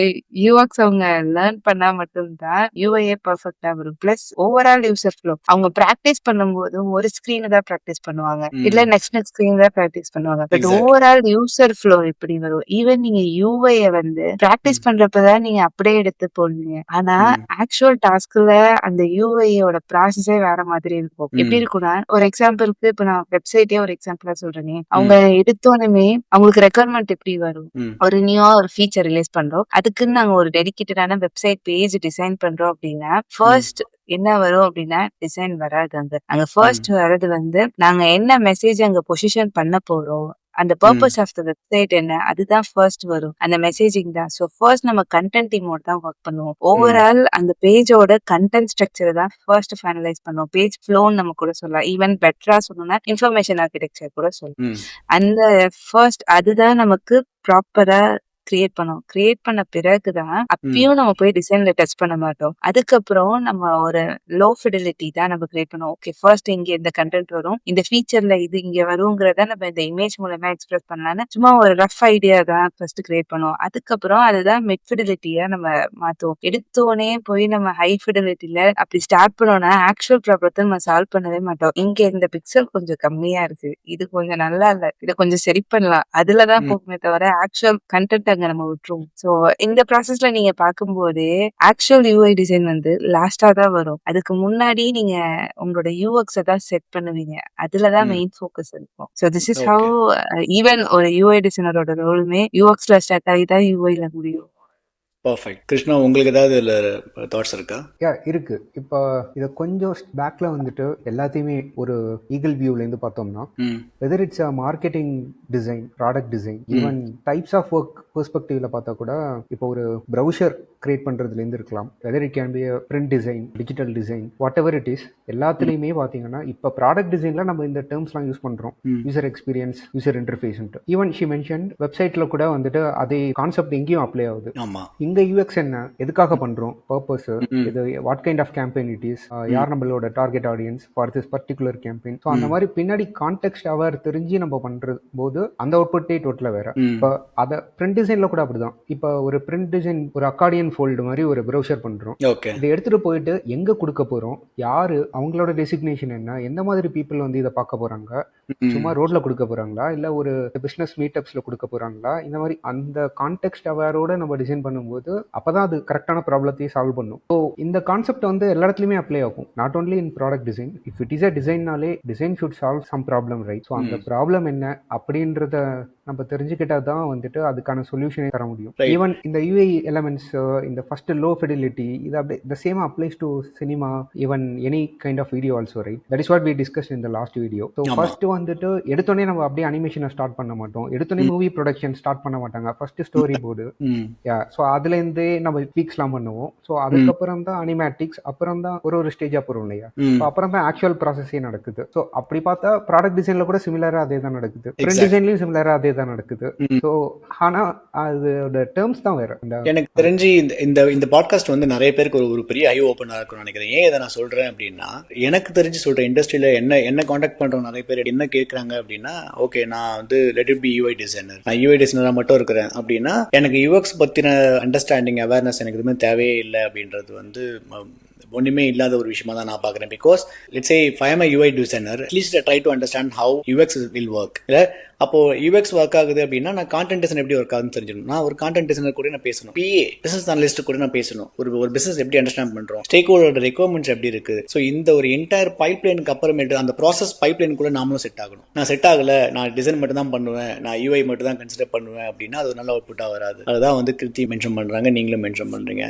யூஎக்ஸ் அவங்க லேர்ன் பண்ணா மட்டும்தான் யூஐஏ பர்ஃபெக்டா வரும். பிளஸ் ஓவரால் யூசர் ஃப்ளோ அவங்க பிராக்டிஸ் பண்ணும்போது ஒரு ஸ்கிரீன் தான் பிராக்டிஸ் பண்ணுவாங்க, இல்ல நெக்ஸ்ட் ஸ்கிரீன் தான் பிராக்டிஸ் பண்ணுவாங்க. பட் ஓவரால் யூசர் ஃப்ளோ எப்படி வரும், ஈவன் நீங்க யூஐயை வந்து பிராக்டிஸ் பண்றப்பதான் நீங்க அப்படியே எடுத்து போடுவீங்க. ஆனா ஆக்சுவல் டாஸ்க்ல அந்த யூஐயோட ப்ராசஸே வேற மாதிரி இருக்கும். எப்படி இருக்கும்னா, ஒரு எக்ஸாம்பிளுக்கு இப்ப நான் வெப்சைட்டே ஒரு எக்ஸாம்பிளா சொல்றேனே, அவங்க எடுத்தோடனே அவங்களுக்கு ரெக்குவயர்மெண்ட் எப்படி வரும், ஒரு நியூவா ஒரு ஃபீச்சர் ரிலீஸ் பண்றோம், அதுக்குன்னு நாங்க ஒரு டெடிகேட்டடான வெப்சைட் பேஜ் டிசைன் பண்றோம் அப்படின்னா ஃபர்ஸ்ட் என்ன வரும் அப்படின்னா டிசைன் வராது. அங்க ஃபர்ஸ்ட் வர்றது வந்து நாங்க என்ன மெசேஜ் அங்க பொசிஷன் பண்ண போறோம், அந்த பர்பஸ் ஆஃப் த வெப்சைட் என்ன, அதுதான் ஃபர்ஸ்ட் வரும். அந்த மெசேஜிங் தான். ஸோ ஃபர்ஸ்ட் நம்ம கண்டென்ட் டீமோட தான் ஒர்க் பண்ணுவோம். ஓவரால் அந்த பேஜோட கண்டென்ட் ஸ்ட்ரக்சர் தான் ஃபர்ஸ்ட் ஃபைனலைஸ் பண்ணுவோம். பேஜ் ஃப்ளோன்னு நம்ம கூட சொல்லலாம். ஈவன் பெட்டரா சொல்லணும்னா இன்ஃபர்மேஷன் ஆர்கிடெக்சர் கூட சொல்லலாம். அந்த ஃபர்ஸ்ட் அதுதான் நமக்கு ப்ராப்பரா கிரியேட் பண்ணும். கிரியேட் பண்ண பிறகுதான் அப்பயும் நம்ம போய் டிசைன்ல டச் பண்ண மாட்டோம். அதுக்கப்புறம் நம்ம ஒரு லோ ஃபிடலிட்டி தான் நம்ம கிரியேட் பண்ணுவோம். ஓகே ஃபர்ஸ்ட் இங்க இந்த கண்டென்ட் வரும், இந்த ஃபீச்சர்ல இது இங்க வருங்கிறத நம்ம இந்த இமேஜ் மூலமா எக்ஸ்பிரஸ் பண்ணலாம்னு சும்மா ஒரு ரஃப் ஐடியா தான் ஃபர்ஸ்ட் கிரியேட் பண்ணுவோம். அதுக்கப்புறம் அதுதான் மிட் ஃபிடலிட்டியா நம்ம மாத்துவோம். எடுத்தோடனே போய் நம்ம ஹை ஃபிடலிட்டில அப்படி ஸ்டார்ட் பண்ணோம்னா ஆக்சுவல் ப்ராப்ளத்தை நம்ம சால்வ் பண்ணவே மாட்டோம். இங்க இந்த பிக்சல் கொஞ்சம் கம்மியா இருக்கு, இது கொஞ்சம் நல்லா இல்ல, இதை கொஞ்சம் சரி பண்ணலாம், அதுலதான் போகுமே தவிர ஆக்சுவல் கண்டென்ட் அங்க நம்ம விட்டுருவோம். சோ இந்த ப்ராசஸ்ல நீங்க பார்க்கும்போது ஆக்சுவல் யூஐ டிசைன் வந்து லாஸ்டா தான் வரும். அதுக்கு முன்னாடி நீங்க உங்களோட யூஎக்ஸை தான் செட் பண்ணுவீங்க. அதுலதான் மெயின் ஃபோக்கஸ் இருக்கும். So this is how even ஒரு யூஐ டிசைனரோட ரோலுமே யூஎக்ஸ்ல ஸ்டார்ட் ஆகி தான் யூஐல முடியும். பர்ஃபெக்ட். கிருஷ்ணா, உங்களுக்கு ஏதாவது இதுல தாட்ஸ் இருக்கா? இருக்கு. இப்போ இதை கொஞ்சம் பேக்ல வந்துட்டு எல்லாத்தையுமே ஒரு ஈகிள் வியூல இருந்து பார்த்தோம்னா, whether it's a marketing design, product design, even types of work பெர்ஸ்பெக்டிவ்ல பார்த்தா கூட இப்போ ஒரு ப்ரௌசர் கிரியேட் பண்றதுல இருந்து இருக்கலாம், whether it can be print design, digital design, whatever it is, எல்லாத்துலயுமே பாத்தீங்கன்னா இப்போ ப்ராடக்ட் டிசைன்ல நம்ம இந்த டேர்ம்ஸ்லாம் யூஸ் பண்றோம். User experience, user interface. Even she mention வெப்சைட்ல கூட வந்துட்டு அதே கான்செப்ட் எங்கேயும் அப்ளை ஆகுது. இங்க யூஎக்ஸ் என்ன, எதுக்காக பண்றோம், பர்பஸ், இது what kind of campaign it is, யார் நம்மளோட target audience for this particular campaign. So அந்த மாதிரி பின்னாடி கான்டெக்ஸ்ட் அவர் தெரிஞ்சு நம்ம பண்றது போது அந்த அவுட்புட் டோட்டலா வேற. இப்போ அதை பிரிண்ட் டிசைன்ல கூட அப்படிதான். இப்போ ஒரு பிரிண்ட் டிசைன், ஒரு அக்கார்டியன் ஃபோல்டு மாதிரி ஒரு ப்ரௌசர் பண்றோம். இதை எடுத்துட்டு போயிட்டு எங்க கொடுக்க போறோம், யாரு, அவங்களோட டெசிக்னேஷன் என்ன, எந்த மாதிரி பீப்புள் வந்து இதை பார்க்க போறாங்க, சும்மா ரோட்ல கொடுக்க போறாங்களா இல்ல ஒரு பிசினஸ் மீட்டப்ஸ்ல கொடுக்க போறாங்களா, இந்த மாதிரி அந்த கான்டெக்ஸ்ட் அவேரோட நம்ம டிசைன் பண்ணும்போது அப்பதான் அது கரெக்டான ப்ராப்ளத்தையும் சால்வ் பண்ணும். ஸோ இந்த கான்செப்ட் வந்து எல்லா இடத்துலயுமே அப்ளை ஆகும், not only in product design. If it is a டிசைன்னாலே design should solve some problem, right? So அந்த ப்ராப்ளம் என்ன அப்படின்றத நம்ம தெரிஞ்சுக்கிட்டா தான் வந்துட்டு அதுக்கான சொல்யூஷனே தர முடியும். ஈவன் இந்த யூஐ எலமெண்ட்ஸ், இந்த ஃபர்ஸ்ட் லோ ஃபிடலிட்டி, இது அப்படியே the same applies to cinema, even any kind of video also, right? That is what we discussed in the last video. So first வந்துட்டு எடுத்தோடனே நம்ம அப்படியே அனிமேஷனை ஸ்டார்ட் பண்ண மாட்டோம், எடுத்தோடனே மூவி ப்ரொடக்ஷன் ஸ்டார்ட் பண்ண மாட்டாங்க. ஃபர்ஸ்ட் ஸ்டோரி போர்டு, ஸோ அதுல இருந்தே நம்ம ட்வீக்ஸ்லாம் பண்ணுவோம். ஸோ அதுக்கப்புறம் தான் அனிமேட்டிக்ஸ், அப்புறம் தான் ஒரு ஸ்டேஜ் அப்புறம் இல்லையா, அப்புறம் தான் ஆக்சுவல் ப்ராசஸே நடக்குது. ஸோ அப்படி பார்த்தா ப்ராடக்ட் டிசைன்ல கூட சிமிலரா அதே தான் நடக்குது, பிரிண்ட் டிசைன்லயும் சிமிலரா அதே தான் நடக்குது. ஸோ ஆனா அதோட டேர்ம்ஸ் தான் வேற. எனக்கு தெரிஞ்சு இந்த பாட்காஸ்ட் வந்து நிறைய பேருக்கு ஒரு பெரிய ஐ ஓப்பனா இருக்கும்னு நினைக்கிறேன். ஏன் இதை நான் சொல்றேன் அப்படின்னா, எனக்கு தெரிஞ்சு சொல்றேன், இண்டஸ்ட்ரியில என்ன காண்டாக்ட் பண்றோம் நிறைய பேர் என்ன கேட்கறாங்க அப்படின்னா, ஓகே நான் வந்து let it be UI designer, நான் யூஐ டிசைனரா மட்டும் இருக்கிறேன் அப்படின்னா எனக்கு யூஎக்ஸ் பத்தின அண்டர்ஸ்டாண்டிங், அவேர்னஸ் எனக்கு எதுவுமே தேவையே இல்லை அப்படின்றது வந்து ஒன்றுமே இல்லாத ஒரு விஷயமா தான் நான் பார்க்குறேன். Because let's say if I am a UI designer, at least I try to understand how UX will work. இல்லை அப்போ யூஎக்ஸ் ஒர்க் ஆகுது அப்படின்னா நான் கான்டென்ட் டிசைன் எப்படி ஒர்க் ஆகுதுன்னு தெரிஞ்சிடணும். நான் ஒரு கான்டென்ட் டிசைனர் கூட நான் பேசணும், பிஏ பிசினஸ் அனலிஸ்ட் கூட நான் பேசணும், ஒரு பிசினஸ் எப்படி அண்டர்ஸ்டாண்ட் பண்றோம், ஸ்டேக் ஹோல்டரோட ரெக்வயர்மெண்ட்ஸ் எப்படி இருக்கு. ஸோ இந்த ஒரு என்டையர் பைப் லைனுக்கு அப்புறமேட்டு அந்த ப்ராசஸ் பைப் லைன் கூட நாமளும் செட் ஆகணும். நான் செட் ஆகல, நான் டிசைன் மட்டும் தான் பண்ணுவேன், நான் யூஐ மட்டும் தான் கன்சிடர் பண்ணுவேன் அப்படின்னா அது நல்ல அவுட்புட்டா வராது. அதுதான் வந்து கிருத்தி மென்ஷன் பண்றாங்க, நீங்களும் மென்ஷன் பண்றீங்க.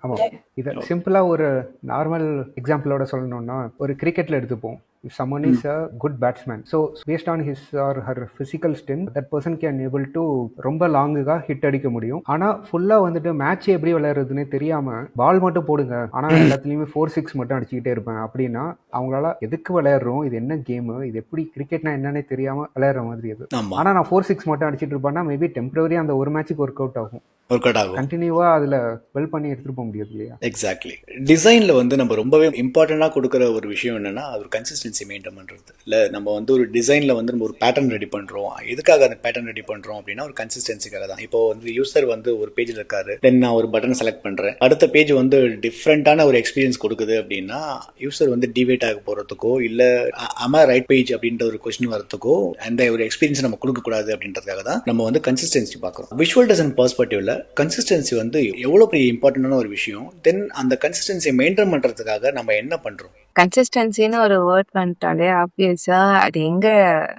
ஆமா, இதை சிம்பிளா ஒரு நார்மல் எக்ஸாம்பிளோட சொல்லணும்னா, ஒரு கிரிக்கெட்ல எடுத்துப்போம். If someone is a good batsman, so based on his or her physical strength, that person can able to ரொம்ப லாங்குகா ஹிட் அடிக்க முடியும். ஆனா ஃபுல்லா வந்துட்டு மேட்ச் எப்படி விளையாடுறதுன்னு தெரியாம பால் மட்டும் போடுங்க, ஆனா எல்லாத்துலயுமே 4-6 மட்டும் அடிச்சுக்கிட்டே இருப்பேன் அப்படின்னா அவங்களால எதுக்கு விளையாடுறோம், இது என்ன கேம், இது எப்படி கிரிக்கெட்னா என்னன்னே தெரியாம விளையாடுற மாதிரி அது. ஆனா நான் 4-6 மட்டும் அடிச்சிட்டு இருப்பேன்னா மேபி டெம்பரரி அந்த ஒரு மேட்சுக்கு ஒர்க் அவுட் ஆகும், கண்டினியூவா அதுல வெல் பண்ணி எடுத்துட்டு போக முடியாது இல்லையா? எக்ஸாக்ட்லி. டிசைன்ல வந்து நம்ம ரொம்பவே இம்பார்ட்டண்டா கொடுக்குற ஒரு விஷயம் என்னன்னா ஒரு கன்சிஸ்டன்சி மெயின்டைன் பண்றது. இல்ல நம்ம வந்து ஒரு டிசைன்ல வந்து நம்ம ஒரு பேட்டர்ன் ரெடி பண்றோம், எதுக்காக அந்த பேட்டர்ன் ரெடி பண்றோம் அப்படின்னா ஒரு கன்சிஸ்டன்சிக்காக தான். இப்போ வந்து யூசர் வந்து ஒரு பேஜ்ல இருக்காரு, தென் நான் ஒரு பட்டன் செலக்ட் பண்றேன், அடுத்த பேஜ் வந்து டிஃப்ரெண்டான ஒரு எக்ஸ்பீரியன்ஸ் கொடுக்குது அப்படின்னா யூசர் வந்து டிவேட் ஆக போறதுக்கோ இல்ல அம ரைட் பேஜ் அப்படின்ற ஒரு கொஸ்டின் வரதுக்கோ அந்த ஒரு எக்ஸ்பீரியன்ஸ் நம்ம கொடுக்க கூடாது அப்படின்றதுக்காக தான் நம்ம வந்து கன்சிஸ்டன்சி பார்க்கறோம். விஷுவல் டிசைன் பெர்ஸ்பெக்டிவ்ல கன்சிஸ்டன்சி வந்து எவ்வளவு பெரிய இம்பார்ட்டன்டான ஒரு விஷயம். தென் அந்த கன்சிஸ்டன்சியை மெயின்டைன் பண்றதுக்காக நம்ம என்ன பண்றோம்? கன்சிஸ்டன்சின்னு ஒரு வேர்ட் வந்துட்டாலே ஆப்வியஸா அது எங்க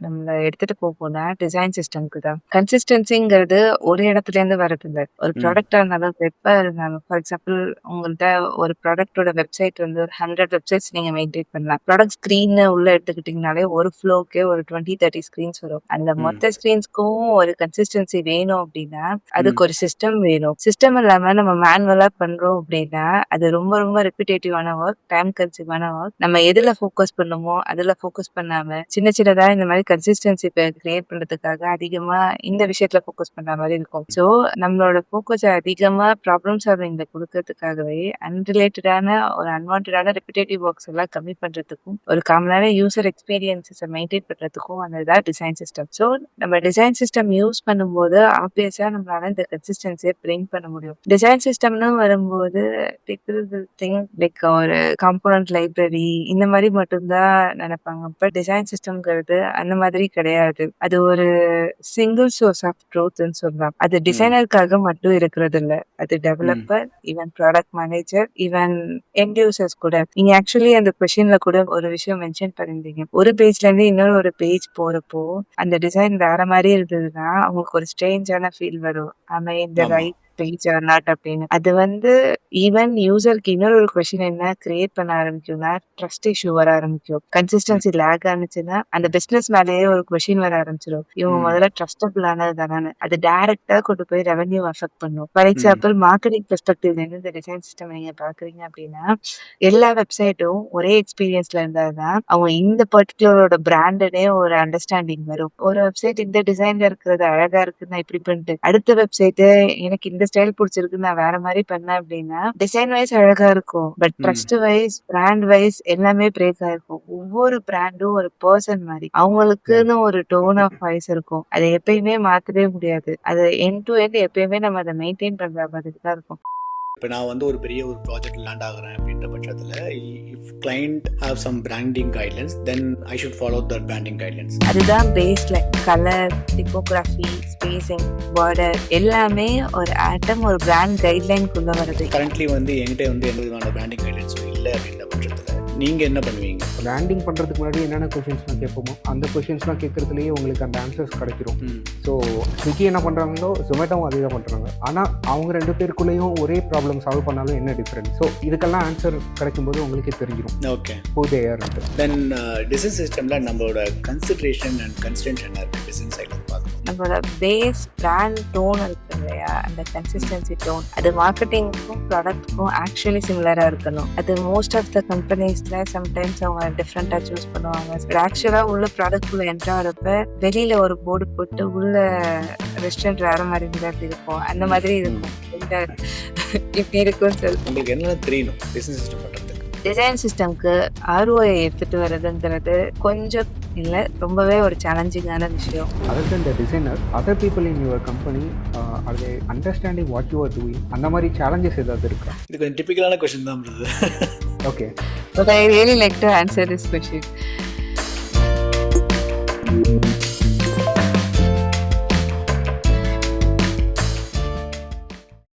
நம்மள எடுத்துட்டு போகும்னா டிசைன் சிஸ்டம்க்கு தான். கன்சிஸ்டன்சிங்கிறது ஒரு இடத்துல இருந்து வரது இல்ல. ஒரு ப்ராடக்ட்டா இருந்தாலும், வெப்பா இருந்தாலும், ஃபார் எக்ஸாம்பிள் உங்கள்ட்ட ஒரு ப்ராடக்ட்டோட வெப்சைட் வந்து ஒரு 100 வெப்சைட்ஸ் நீங்க மெயின்டெயின் பண்ணலாம். ப்ராடக்ட் ஸ்க்ரீன்னு உள்ள எடுத்துக்கிட்டீங்கனாலே ஒரு ஃப்ளோக்கே ஒரு 20, 30 ஸ்க்ரீன்ஸ் வரும். அந்த மொத்த ஸ்க்ரீன்ஸ்க்கும் ஒரு கன்சிஸ்டன்சி வேணும் அப்படின்னா, அதுக்கு ஒரு சிஸ்டம் வேணும். சிஸ்டம் இல்லாம நம்ம மேனுவலா பண்றோம் அப்படின்னா, அது ரொம்ப ரொம்ப ரெப்பிடேட்டிவான ஒர்க், டைம் கன்சியூமான ஒர்க். நம்ம எதுல ஃபோக்கஸ் பண்ணுமோ அதுல ஃபோக்கஸ் பண்ணாம சின்ன சின்னதா இந்த மாதிரி கன்சிஸ்டன்சி கிரியேட் பண்றதுக்காக அதிகமா இந்த விஷயத்துல ஃபோக்கஸ் பண்ற மாதிரி இருக்கும். ஸோ நம்மளோட ஃபோக்கஸ் அதிகமா ப்ராப்ளம் சால்விங்ல கொடுக்கறதுக்காகவே அன்ரிலேட்டடான ஒரு அன்வான்டான ரெப்பிடேட்டிவ் ஒர்க்ஸ் எல்லாம் கம்மி பண்றதுக்கும் ஒரு காமனான யூசர் எக்ஸ்பீரியன்ஸை மெயின்டைன் பண்றதுக்கும் அந்த டிசைன் சிஸ்டம். ஸோ நம்ம டிசைன் சிஸ்டம் யூஸ் பண்ணும்போது ஆப்வியஸா நம்மளால இந்த கன்சிஸ்டன்சியை பிரிங் பண்ண முடியும். டிசைன் சிஸ்டம்னு வரும்போது திங் லைக் ஒரு காம்போனன்ட் லைப்ரரி இந்த மாதிரி மட்டும்தான் நினைப்பாங்க. பட் டிசைன் சிஸ்டம்ங்கிறது அந்த மாதிரி கிடையாது. அது ஒரு சிங்கிள் சோர்ஸ் ஆஃப் ட்ரூத்ன்னு சொல்லலாம். அது டிசைனருக்காக மட்டும் இருக்கிறது இல்ல. அது developer, even product manager, even end users கூட. நீங்க ஆக்சுவலி அந்த கொஸ்டின்ல கூட ஒரு விஷயம் மென்ஷன் பண்ணிருந்தீங்க. ஒரு பேஜ்ல இருந்து இன்னொரு ஒரு பேஜ் போறப்போ அந்த டிசைன் வேற மாதிரி இருந்ததுன்னா அவங்களுக்கு ஒரு ஸ்ட்ரேஞ்சான ஃபீல் வரும். ஆமா, இந்த ரைட் பேஜ் ஆர் நாட் அப்படின்னு. அது வந்து ஈவன் யூசருக்கு இன்னொரு ஒரு கொஸ்டின் என்ன கிரியேட் பண்ண ஆரம்பிக்கும்னா ட்ரஸ்ட் இஷ்யூ வர ஆரம்பிக்கும். கன்சிஸ்டன்சி லேக் ஆனிச்சுன்னா அந்த பிசினஸ் மேலேயே ஒரு கொஸ்டின் வர ஆரம்பிச்சிடும். இவங்க முதல்ல ட்ரஸ்டபிள் ஆனது தானே. அது டைரக்டா கொண்டு போய் ரெவன்யூ அஃபெக்ட் பண்ணும். ஃபார் எக்ஸாம்பிள் மார்க்கெட்டிங் பெர்ஸ்பெக்டிவ்ல இருந்து இந்த டிசைன் சிஸ்டம் நீங்க பாக்குறீங்க அப்படின்னா எல்லா வெப்சைட்டும் ஒரே எக்ஸ்பீரியன்ஸ்ல இருந்தாதான் அவங்க இந்த பர்டிகுலரோட பிராண்டனே ஒரு அண்டர்ஸ்டாண்டிங் வரும். ஒரு வெப்சைட் இந்த டிசைன்ல இருக்கிறது அழகா இருக்கு நான் இப்படி பண்ணிட்டு அடுத்த வெப்சைட் எனக்கு இந்த ஸ்டைல் பிடிச்சிருக்கு நான் வேற மாதிரி பண்ணேன் அப்படின்னா டிசைன் வைஸ் அழகா இருக்கும். But trust wise, brand wise எல்லாமே பிரேக் ஆயிருக்கும். ஒவ்வொரு பிராண்டும் ஒரு பர்சன் மாதிரி அவங்களுக்குன்னு ஒரு டோன் ஆஃப் வாய்ஸ் இருக்கும். அதை எப்பயுமே மாத்தவே முடியாது. அது எண்ட் டு எண்ட் எப்பயுமே நம்ம அதை மெயின்டைன் பண்ற மாதிரி தான் இருக்கும். இப்போ நான் வந்து ஒரு பெரிய ஒரு ப்ராஜெக்ட் லேண்ட் ஆகிறேன் அப்படின்ற பட்சத்தில் if client have some branding guidelines then I should follow that branding guidelines. அதுதான் பேஸ்ல கலர், டிப்போகிராஃபி, ஸ்பேசிங், பார்டர் எல்லாமே ஒரு ஆட்டம் ஒரு பிராண்ட் கைட்லைனுக்குள்ள வருது. கரண்ட்லி வந்து என்கிட்ட வந்து எந்த விதமான பிராண்டிங் கைட்லைன்ஸும் இல்லை அப்படின்ற பட்சத்தில் நீங்கள் என்ன பண்ணுவீங்க? பிராண்டிங் பண்ணுறதுக்கு முன்னாடி என்னென்ன கொஷின்ஸ்லாம் கேட்போமோ அந்த கொஷின்ஸ்லாம் கேட்குறதுலேயே உங்களுக்கு அந்த ஆன்சர்ஸ் கிடைச்சிரும். ஸோ ஸ்விக்கி என்ன பண்ணுறாங்களோ ஜொமேட்டோவும் அதே தான் பண்ணுறாங்க. ஆனால் அவங்க ரெண்டு பேருக்குள்ளேயும் ஒரே ப்ராப்ளம் சால்வ் பண்ணாலும் என்ன டிஃப்ரெண்ட்? ஸோ இதுக்கெல்லாம் ஆன்சர் கிடைக்கும்போது உங்களுக்கே தெரிஞ்சிடும். ஓகே, புதேயர்ன்ட்டு. தென் டிசைன் சிஸ்டமில் நம்மளோட கன்சிடரேஷன் அண்ட் கன்ஸ்டன்ட் என்ன இருக்குது டிசைன் சைடில் பார்க்கணும். நம்மளோட பேஸ் பிராண்ட் டோன் இருக்கு இல்லையா, அந்த கன்சிஸ்டன்சி டோன் அது மார்க்கெட்டிங்க்கும் ப்ராடக்ட்க்கும் ஆக்சுவலி சிமிலரா இருக்கணும். அது மோஸ்ட் ஆஃப் த கம்பெனிஸ்ல சம்டைம்ஸ் அவங்க டிஃப்ரெண்டா சூஸ் பண்ணுவாங்க. ஆக்சுவலா உள்ள ப்ராடக்ட் உள்ள என்ட்ரு ஆகிறப்ப வெளியில ஒரு போர்டு போட்டு உள்ள ரெஸ்டாரண்ட் வேற மாதிரி இருந்தா அப்படி இருக்கும், அந்த மாதிரி இருக்கும். இப்படி இருக்கும்னு சொல்லி உங்களுக்கு என்ன தெரியணும் டிசைன் சிஸ்டம் பண்ணுறதுக்கு. டிசைன் சிஸ்டம்க்கு ROI எடுத்துட்டு வர்றதுங்கிறது கொஞ்சம் இல்லை, ரொம்பவே ஒரு சேலஞ்சிங்கான விஷயம். அதர் இந்த designer other people in your company அது understanding what you are doing அந்த மாதிரி சேலஞ்சஸ் ஏதாவது இருக்கா? இது கொஞ்சம் டிப்பிக்கலான கொஸ்டின் தான். Okay, But I really like to answer this question.